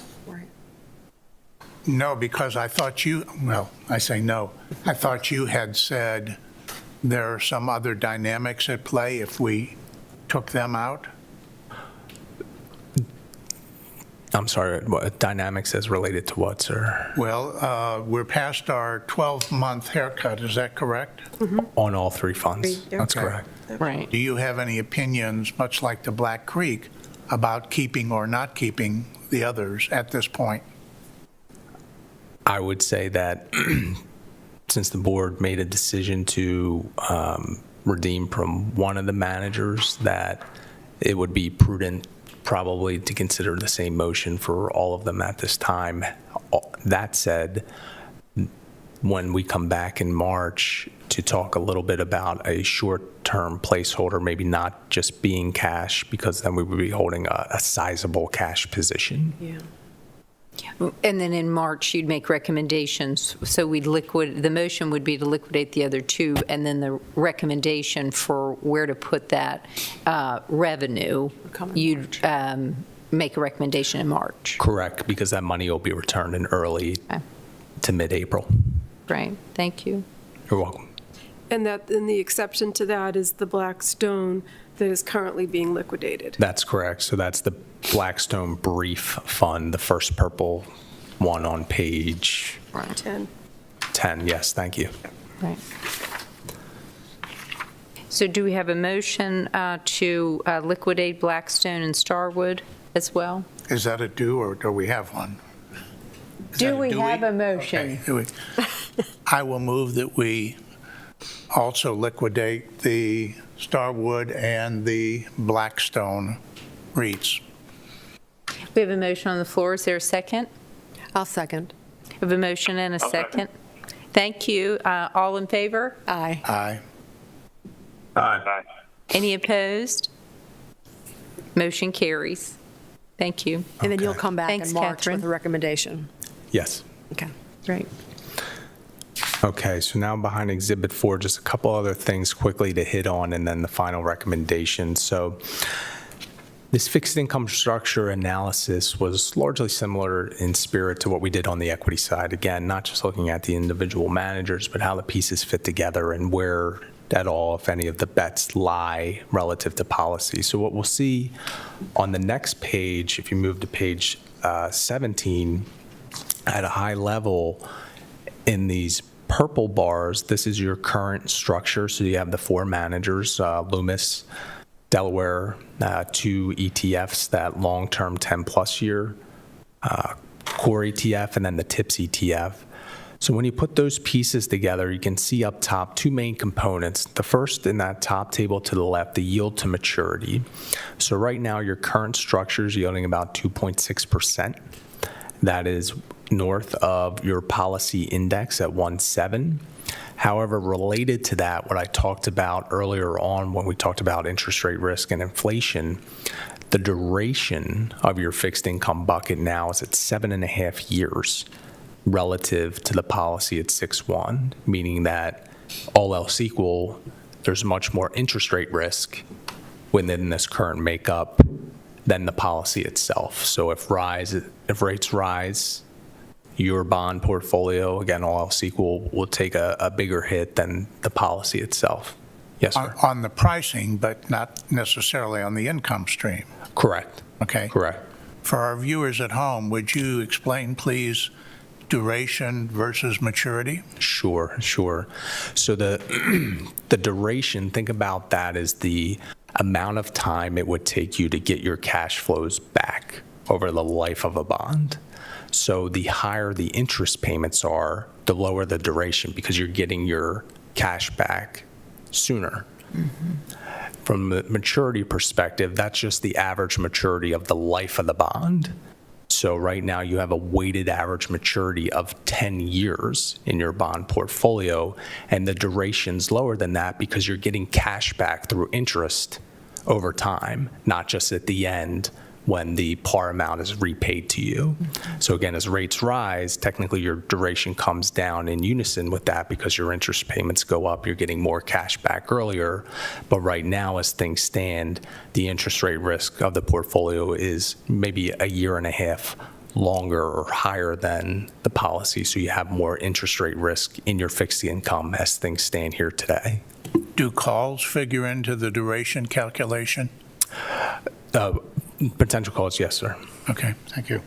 No, because I thought you, well, I say no. I thought you had said there are some other dynamics at play if we took them out. I'm sorry, what dynamics as related to what, sir? Well, we're past our 12-month haircut, is that correct? On all 3 funds. That's Okay. correct. Right. Do you have any opinions, much like the Black Creek, about keeping or not keeping the others at this point? I would say that since the board made a decision to redeem from one of the managers, that it would be prudent probably to consider the same motion for all of them at this time. That said, when we come back in March to talk a little bit about a short-term placeholder, maybe not just being cash, because then we would be holding a sizable cash position. Yeah. And then in March, you'd make recommendations. So the motion would be to liquidate the other 2, and then the recommendation for where to put that revenue, you'd make a recommendation in March. Correct, because that money will be returned in early Okay. to mid-April. Great, thank you. You're welcome. And the exception to that is the Blackstone that is currently being liquidated. That's correct. So that's the Blackstone Brief Fund, the first purple one on page 10. 10. Yes, thank you. Right. So do we have a motion to liquidate Blackstone and Starwood as well? Is that a do, or do we have one? Is Do that we do have a motion? Okay, do we? I will move that we also liquidate the Starwood and the Blackstone REITs. We have a motion on the floor. Is there a second? I'll second. We have a motion and a I'll second. second. Thank you. All in favor? Aye. Aye. Aye. Any opposed? Motion carries. Thank you. And then you'll Okay. come back Thanks, in March Catherine. with a recommendation. Yes. Okay. Great. Okay, so now behind Exhibit 4, just a couple other things quickly to hit on, and then the final recommendation. So this fixed income structure analysis was largely similar in spirit to what we did on the equity side. Again, not just looking at the individual managers, but how the pieces fit together and where at all, if any, of the bets lie relative to policy. So what we'll see on the next page, if you move to page 17, at a high level, in these purple bars, this is your current structure. So you have the 4 managers, Loomis, Delaware, 2 ETFs, that long-term 10-plus year core ETF, and then the TIPS ETF. So when you put those pieces together, you can see up top 2 main components. The first in that top table to the left, the yield to maturity. So right now, your current structure is yielding about 2.6%. That is north of your policy index at 1.7. However, related to that, what I talked about earlier on when we talked about interest rate risk and inflation, the duration of your fixed income bucket now is at 7.5 years relative to the policy at 6.1, meaning that all else equal, there's much more interest rate risk within this current makeup than the policy itself. So if rates rise, your bond portfolio, again, all else equal, will take a bigger hit than the policy itself. Yes, sir. On the pricing, but not necessarily on the income stream, Correct. okay? Correct. For our viewers at home, would you explain, please, duration versus maturity? Sure. So the duration, think about that as the amount of time it would take you to get your cash flows back over the life of a bond. So the higher the interest payments are, the lower the duration, because you're getting your cash back sooner. From the maturity perspective, that's just the average maturity of the life of the bond. So right now you have a weighted average maturity of 10 years in your bond portfolio, and the duration's lower than that because you're getting cash back through interest over time, not just at the end when the par amount is repaid to you. So again, as rates rise, technically your duration comes down in unison with that because your interest payments go up, you're getting more cash back earlier. But right now, as things stand, the interest rate risk of the portfolio is maybe a year and a half longer or higher than the policy, so you have more interest rate risk in your fixed income as things stand here today. Do calls figure into the duration calculation? Potential calls, yes, sir. Okay, thank you.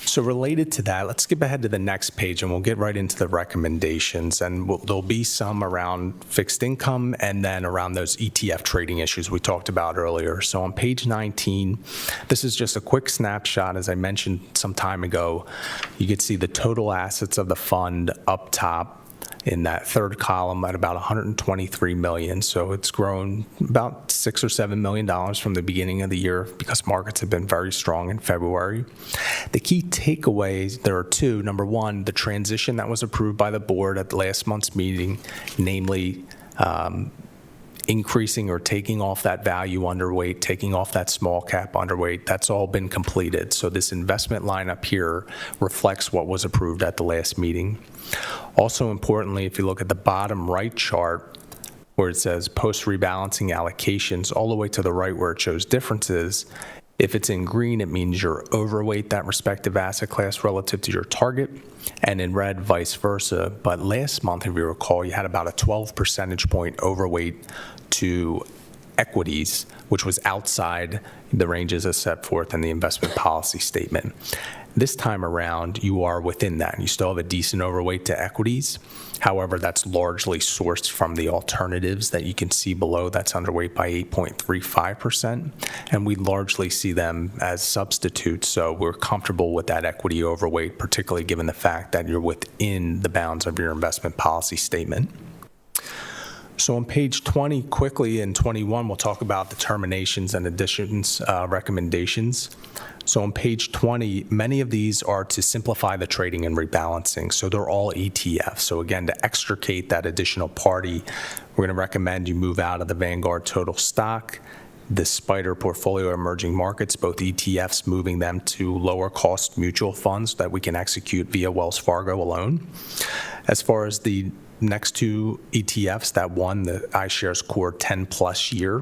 So related to that, let's skip ahead to the next page and we'll get right into the recommendations. And there'll be some around fixed income and then around those ETF trading issues we talked about earlier. So on page 19, this is just a quick snapshot. As I mentioned some time ago, you can see the total assets of the fund up top in that third column at about $123 million. So it's grown about $6 or $7 million from the beginning of the year because markets have been very strong in February. The key takeaways, there are two. Number one, the transition that was approved by the board at last month's meeting, namely increasing or taking off that value underweight, taking off that small cap underweight, that's all been completed. So this investment line up here reflects what was approved at the last meeting. Also importantly, if you look at the bottom right chart where it says post-rebalancing allocations, all the way to the right where it shows differences, if it's in green, it means you're overweight that respective asset class relative to your target, and in red, vice versa. But last month, if you recall, you had about a 12 percentage point overweight to equities, which was outside the ranges as set forth in the investment policy statement. This time around, you are within that. You still have a decent overweight to equities. However, that's largely sourced from the alternatives that you can see below. That's underweight by 8.35%. And we largely see them as substitutes. So we're comfortable with that equity overweight, particularly given the fact that you're within the bounds of your investment policy statement. So on page 20, quickly, in 21, we'll talk about the terminations and additions recommendations. So on page 20, many of these are to simplify the trading and rebalancing. So they're all ETFs. So again, to extricate that additional party, we're going to recommend you move out of the Vanguard Total Stock, the SPDR Portfolio Emerging Markets, both ETFs, moving them to lower cost mutual funds that we can execute via Wells Fargo alone. As far as the next two ETFs, that one, the iShares Core 10 plus year,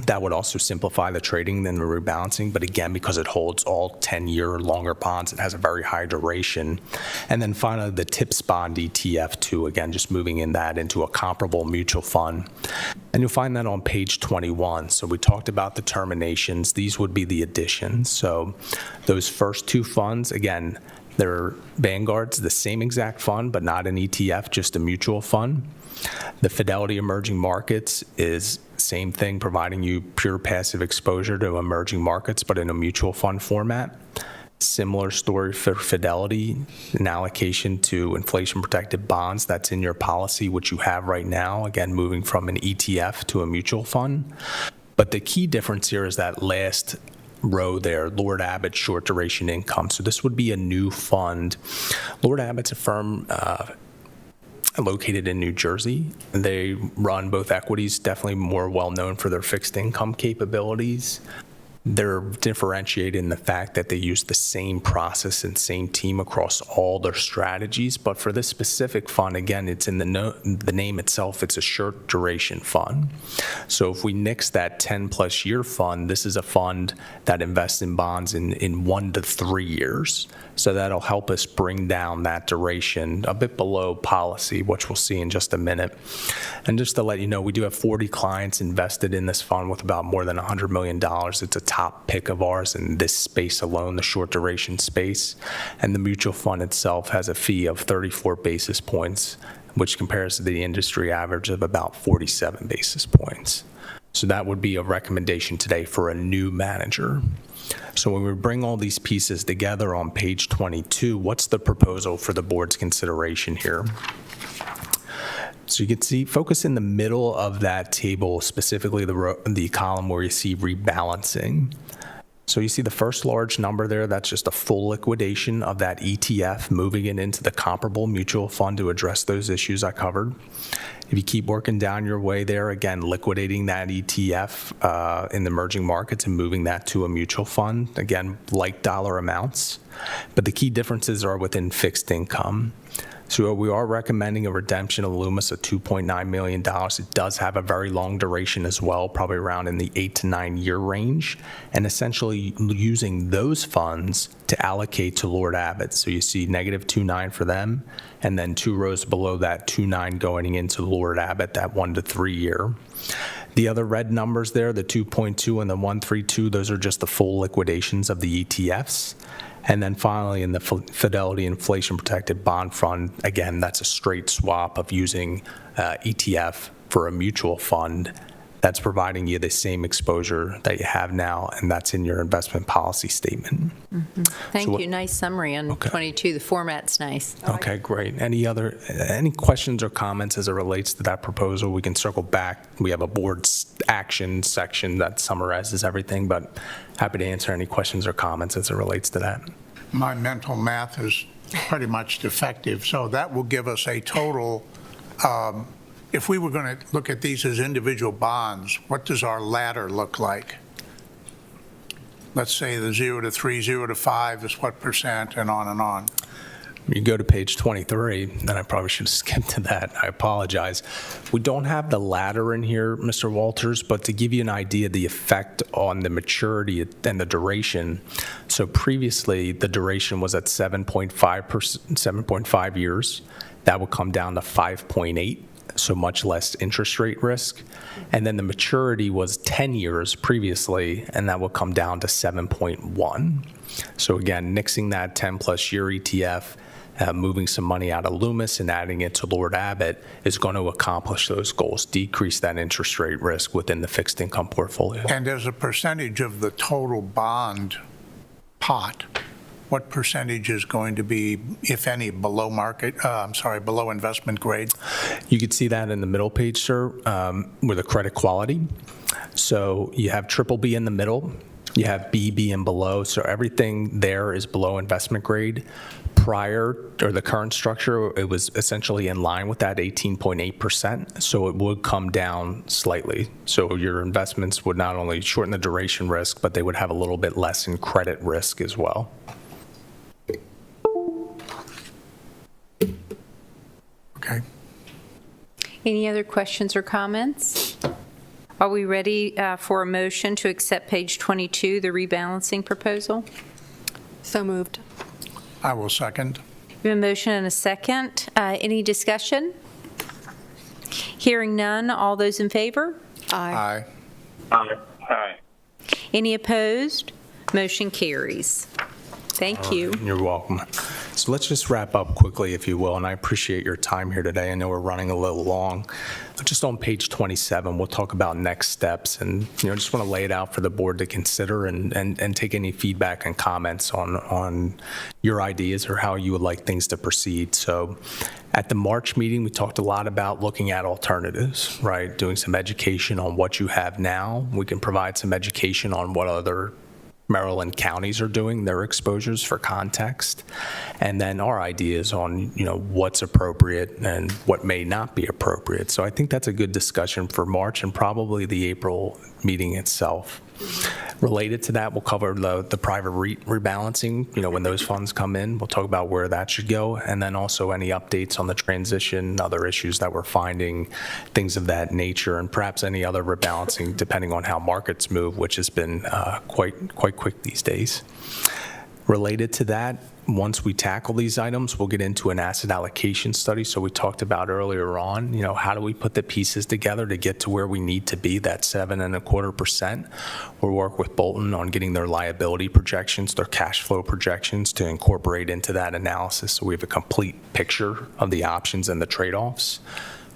that would also simplify the trading and the rebalancing, but again, because it holds all 10-year or longer bonds, it has a very high duration. And then finally, the TIPS bond ETF too, again, just moving in that into a comparable mutual fund. And you'll find that on page 21. So we talked about the terminations. These would be the additions. So those first two funds, again, they're Vanguard's, the same exact fund, but not an ETF, just a mutual fund. The Fidelity Emerging Markets is same thing, providing you pure passive exposure to emerging markets, but in a mutual fund format. Similar story for Fidelity, an allocation to inflation-protected bonds that's in your policy, which you have right now, again, moving from an ETF to a mutual fund. But the key difference here is that last row there, Lord Abbett Short Duration Income. So this would be a new fund. Lord Abbott's a firm located in New Jersey. They run both equities, definitely more well known for their fixed income capabilities. They're differentiated in the fact that they use the same process and same team across all their strategies. But for this specific fund, again, it's in the name itself, it's a short duration fund. So if we nix that 10 plus year fund, this is a fund that invests in bonds in 1 to 3 years. So that'll help us bring down that duration a bit below policy, which we'll see in just a minute. And just to let you know, we do have 40 clients invested in this fund with about more than $100 million. It's a top pick of ours in this space alone, the short duration space. And the mutual fund itself has a fee of 34 basis points, which compares to the industry average of about 47 basis points. So that would be a recommendation today for a new manager. So when we bring all these pieces together on page 22, what's the proposal for the board's consideration here? So you can see, focus in the middle of that table, specifically the column where you see rebalancing. So you see the first large number there, that's just a full liquidation of that ETF, moving it into the comparable mutual fund to address those issues I covered. If you keep working down your way there, again, liquidating that ETF in the emerging markets and moving that to a mutual fund, again, like dollar amounts. But the key differences are within fixed income. So we are recommending a redemption of Loomis of $2.9 million. It does have a very long duration as well, probably around in the 8 to 9 year range, and essentially using those funds to allocate to Lord Abbett. So you see negative 2.9 for them, and then 2 rows below that 2.9 going into Lord Abbett, that 1 to 3 year. The other red numbers there, the 2.2 and the 132, those are just the full liquidations of the ETFs. And then finally, in the Fidelity Inflation Protected Bond Fund, again, that's a straight swap of using ETF for a mutual fund. That's providing you the same exposure that you have now, and that's in your investment policy statement. Thank you. Nice summary on 22. The format's nice. Okay, great. Any questions or comments as it relates to that proposal? We can circle back. We have a board action section that summarizes everything, but happy to answer any questions or comments as it relates to that. My mental math is pretty much defective, so that will give us a total, if we were going to look at these as individual bonds, what does our ladder look like? Let's say the 0 to 3, 0 to 5 is what percent, and on and on. You go to page 23, then I probably should have skipped to that. I apologize. We don't have the ladder in here, Mr. Walters, but to give you an idea of the effect on the maturity and the duration. So previously, the duration was at 7.5 years. That would come down to 5.8. So much less interest rate risk. And then the maturity was 10 years previously, and that will come down to 7.1. So again, nixing that 10-plus year ETF, moving some money out of Loomis and adding it to Lord Abbett is going to accomplish those goals, decrease that interest rate risk within the fixed income portfolio. And as a percentage of the total bond pot, what percentage is going to be, if any, below below investment grade? You could see that in the middle page, sir, with the credit quality. So you have BBB in the middle, you have BB and below, so everything there is below investment grade. Prior, or the current structure, it was essentially in line with that 18.8%, so it would come down slightly. So your investments would not only shorten the duration risk, but they would have a little bit less in credit risk as well. Okay. Any other questions or comments? Are we ready for a motion to accept page 22, the rebalancing proposal? So moved. I will second. We have a motion and a second. Any discussion? Hearing none, all those in favor? Aye. Aye. Aye. Any opposed? Motion carries. Thank you. You're welcome. So let's just wrap up quickly, if you will, and I appreciate your time here today. I know we're running a little long. Just on page 27, we'll talk about next steps, and just want to lay it out for the board to consider and take any feedback and comments on your ideas or how you would like things to proceed. So at the March meeting, we talked a lot about looking at alternatives, right? Doing some education on what you have now. We can provide some education on what other Maryland counties are doing, their exposures for context, and then our ideas on what's appropriate and what may not be appropriate. So I think that's a good discussion for March and probably the April meeting itself. Related to that, we'll cover the private rebalancing, when those funds come in. We'll talk about where that should go, and then also any updates on the transition, other issues that we're finding, things of that nature, and perhaps any other rebalancing depending on how markets move, which has been quite quick these days. Related to that, once we tackle these items, we'll get into an asset allocation study. So we talked about earlier on, how do we put the pieces together to get to where we need to be, that 7.25%. We'll work with Bolton on getting their liability projections, their cash flow projections to incorporate into that analysis so we have a complete picture of the options and the trade-offs.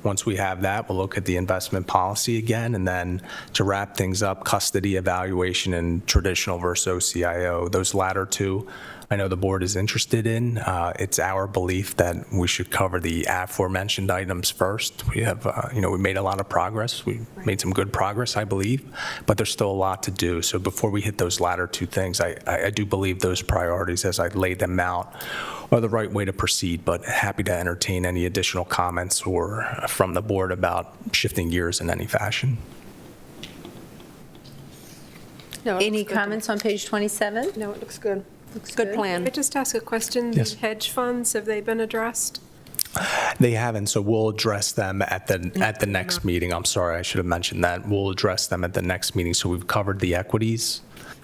Once we have that, we'll look at the investment policy again, and then to wrap things up, custody evaluation and traditional versus OCIO. Those latter two, I know the board is interested in. It's our belief that we should cover the aforementioned items first. We have, we made a lot of progress. We made some good progress, I believe, but there's still a lot to do. So before we hit those latter two things, I do believe those priorities, as I laid them out, are the right way to proceed, but happy to entertain any additional comments or from the board about shifting gears in any fashion. No, it Any looks good. comments on page 27? No, it looks good. Looks Good good. Can plan. I just ask a question? Yes. The hedge funds, have they been addressed? They haven't, so we'll address them at the next meeting. I'm sorry, I should have mentioned that. We'll address them at the next meeting. So we've covered the equities,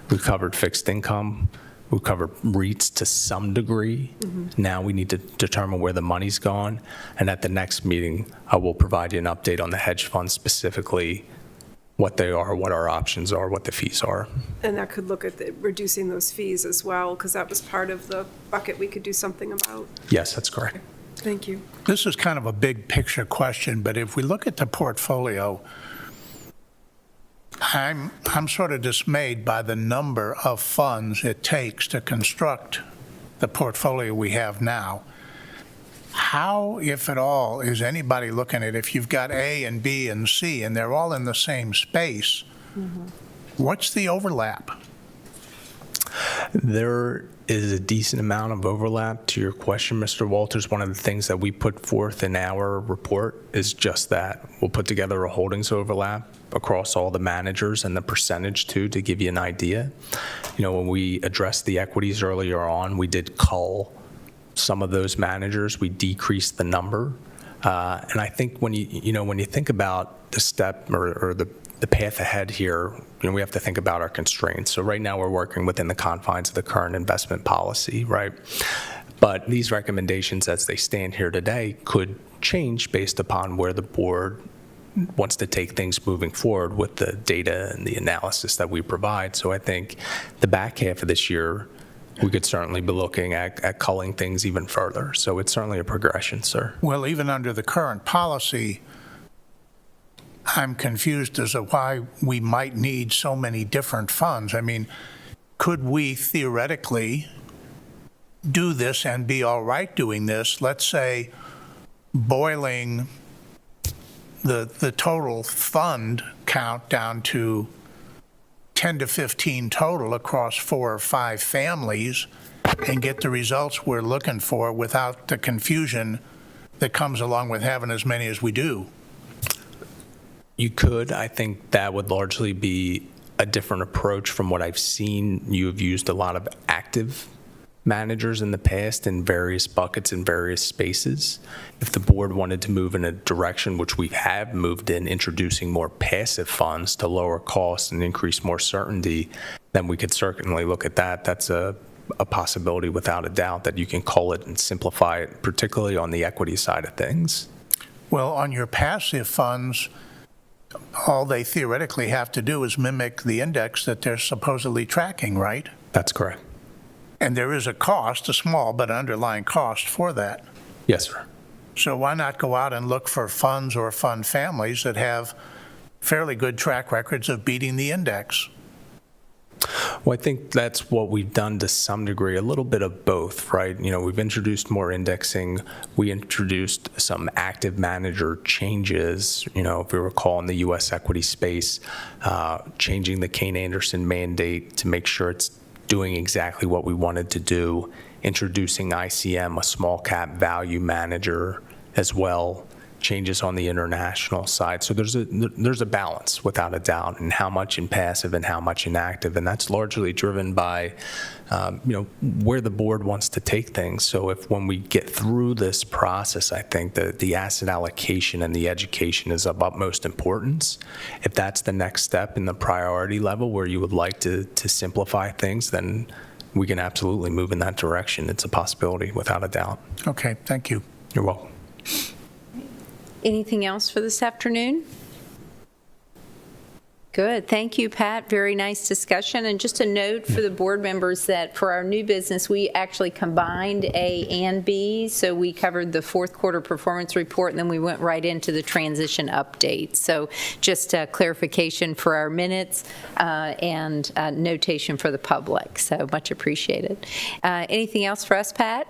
we've covered fixed income, we've covered REITs to some degree. Now we need to determine where the money's gone, and at the next meeting, I will provide you an update on the hedge funds, specifically what they are, what our options are, what the fees are. And that could look at reducing those fees as well, because that was part of the bucket we could do something about. Yes, that's correct. Thank you. This is kind of a big picture question, but if we look at the portfolio, I'm sort of dismayed by the number of funds it takes to construct the portfolio we have now. How, if at all, is anybody looking at, if you've got A and B and C and they're all in the same space, what's the overlap? There is a decent amount of overlap to your question, Mr. Walters. One of the things that we put forth in our report is just that. We'll put together a holdings overlap across all the managers and the percentage too, to give you an idea. When we addressed the equities earlier on, we did cull some of those managers. We decreased the number. And I think when you think about the step or the path ahead here, we have to think about our constraints. So right now we're working within the confines of the current investment policy, right? But these recommendations as they stand here today could change based upon where the board wants to take things moving forward with the data and the analysis that we provide. So I think the back half of this year, we could certainly be looking at culling things even further. So it's certainly a progression, sir. Well, even under the current policy, I'm confused as to why we might need so many different funds. I mean, could we theoretically do this and be all right doing this? Let's say boiling the total fund count down to 10 to 15 total across 4 or 5 families and get the results we're looking for without the confusion that comes along with having as many as we do. You could. I think that would largely be a different approach from what I've seen. You have used a lot of active managers in the past in various buckets in various spaces. If the board wanted to move in a direction which we have moved in, introducing more passive funds to lower costs and increase more certainty, then we could certainly look at that. That's a possibility without a doubt, that you can cull it and simplify it, particularly on the equity side of things. Well, on your passive funds, all they theoretically have to do is mimic the index that they're supposedly tracking, right? That's correct. And there is a cost, a small but underlying cost for that. Yes, sir. So why not go out and look for funds or fund families that have fairly good track records of beating the index? Well, I think that's what we've done to some degree, a little bit of both, right? We've introduced more indexing. We introduced some active manager changes, if we recall in the U.S. equity space, changing the Kayne Anderson mandate to make sure it's doing exactly what we wanted to do, introducing ICM, a small cap value manager as well, changes on the international side. So there's a balance, without a doubt, in how much in passive and how much in active, and that's largely driven by where the board wants to take things. So when we get through this process, I think that the asset allocation and the education is of utmost importance. If that's the next step in the priority level where you would like to simplify things, then we can absolutely move in that direction. It's a possibility, without a doubt. Okay, thank you. You're welcome. Anything else for this afternoon? Good. Thank you, Pat. Very nice discussion. And just a note for the board members that for our new business, we actually combined A and B. So we covered the fourth quarter performance report, and then we went right into the transition update. So just a clarification for our minutes and notation for the public. So much appreciated. Anything else for us, Pat?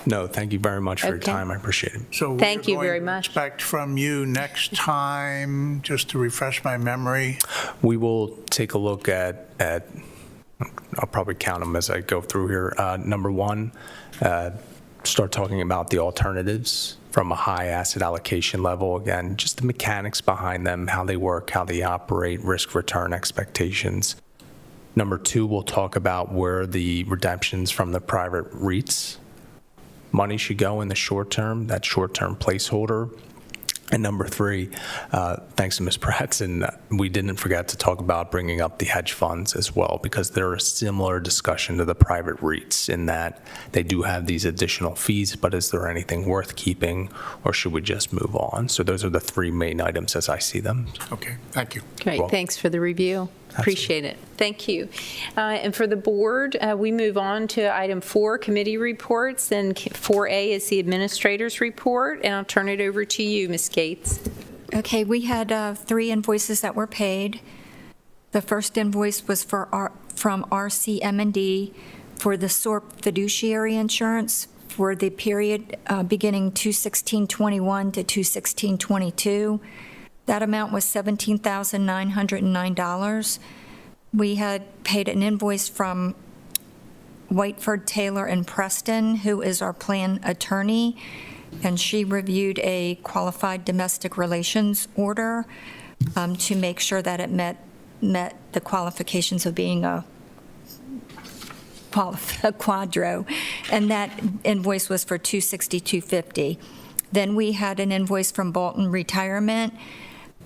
No, thank you very much for your Okay. time. I appreciate it. So Thank you we're very going to much. expect from you next time, just to refresh my memory, We will take a look at I'll probably count them as I go through here. Number one, start talking about the alternatives from a high asset allocation level. Again, just the mechanics behind them, how they work, how they operate, risk return expectations. Number two, we'll talk about where the redemptions from the private REITs money should go in the short term, that short-term placeholder. And number three, thanks to Ms. Pratson, we didn't forget to talk about bringing up the hedge funds as well, because they're a similar discussion to the private REITs in that they do have these additional fees, but is there anything worth keeping, or should we just move on? So those are the three main items as I see them. okay, thank you. Great, Well- thanks for the review. Appreciate it. Thank you. And for the board, we move on to item 4, committee reports, and 4A is the administrator's report, and I'll turn it over to you, Ms. Gates. Okay, we had 3 invoices that were paid. The first invoice was from RCM&D for the SORP fiduciary insurance for the period beginning 2/16/21 to 2/16/22. That amount was $17,909. We had paid an invoice from Whiteford, Taylor, and Preston, who is our plan attorney, and she reviewed a qualified domestic relations order to make sure that it met the qualifications of being a quadro, and that invoice was for $262.50. Then we had an invoice from Bolton Retirement.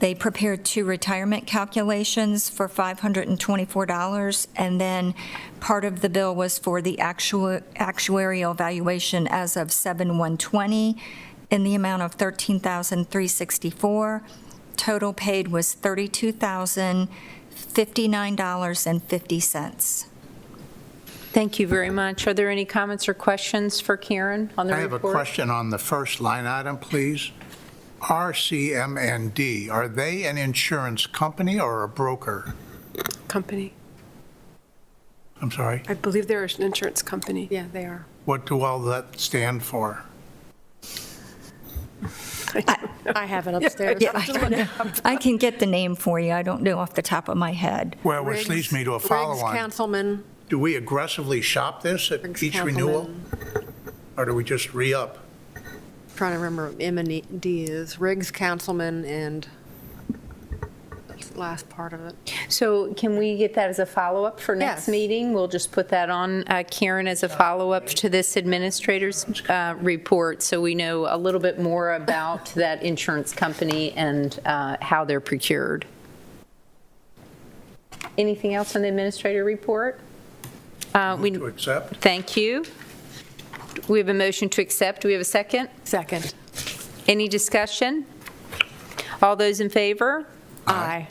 They prepared 2 retirement calculations for $524, and then part of the bill was for the actuarial valuation as of 7/1/20 in the amount of $13,364. Total paid was $32,059.50. Thank you very much. Are there any comments or questions for Karen on the I report? have a question on the first line item, please. RCM&D, are they an insurance company or a broker? Company. I'm sorry, I believe they're an insurance company. Yeah, they are. what do all that stand for? I have it upstairs. Yeah, I can get the name for you. I don't know off the top of my head. Well, which leads me to a Riggs follow-on. Councilman. Do we aggressively shop this at Riggs each renewal? Councilman. Or do we just re-up? Trying to remember what M&D is. Riggs Councilman and last part of it. So can we get that as a follow-up for next Yes. meeting? We'll just put that on, Karen, as a follow-up to this administrator's report, so we know a little bit more about that insurance company and how they're procured. Anything else on the administrator report? To accept? Thank you. We have a motion to accept. Do we have a second? Second. Any discussion? All those in favor? Aye.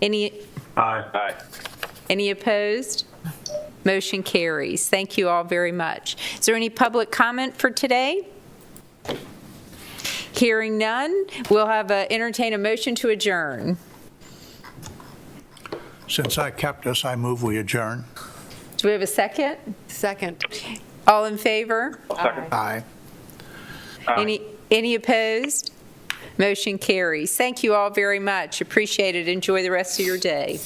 Any Aye. Any opposed? Motion carries. Thank you all very much. Is there any public comment for today? Hearing none, we'll have entertain a motion to adjourn. Since I kept us, I move we adjourn. Do we have a second? Second. All in favor? Aye. Any opposed? Motion carries. Thank you all very much. Appreciate it. Enjoy the rest of your day.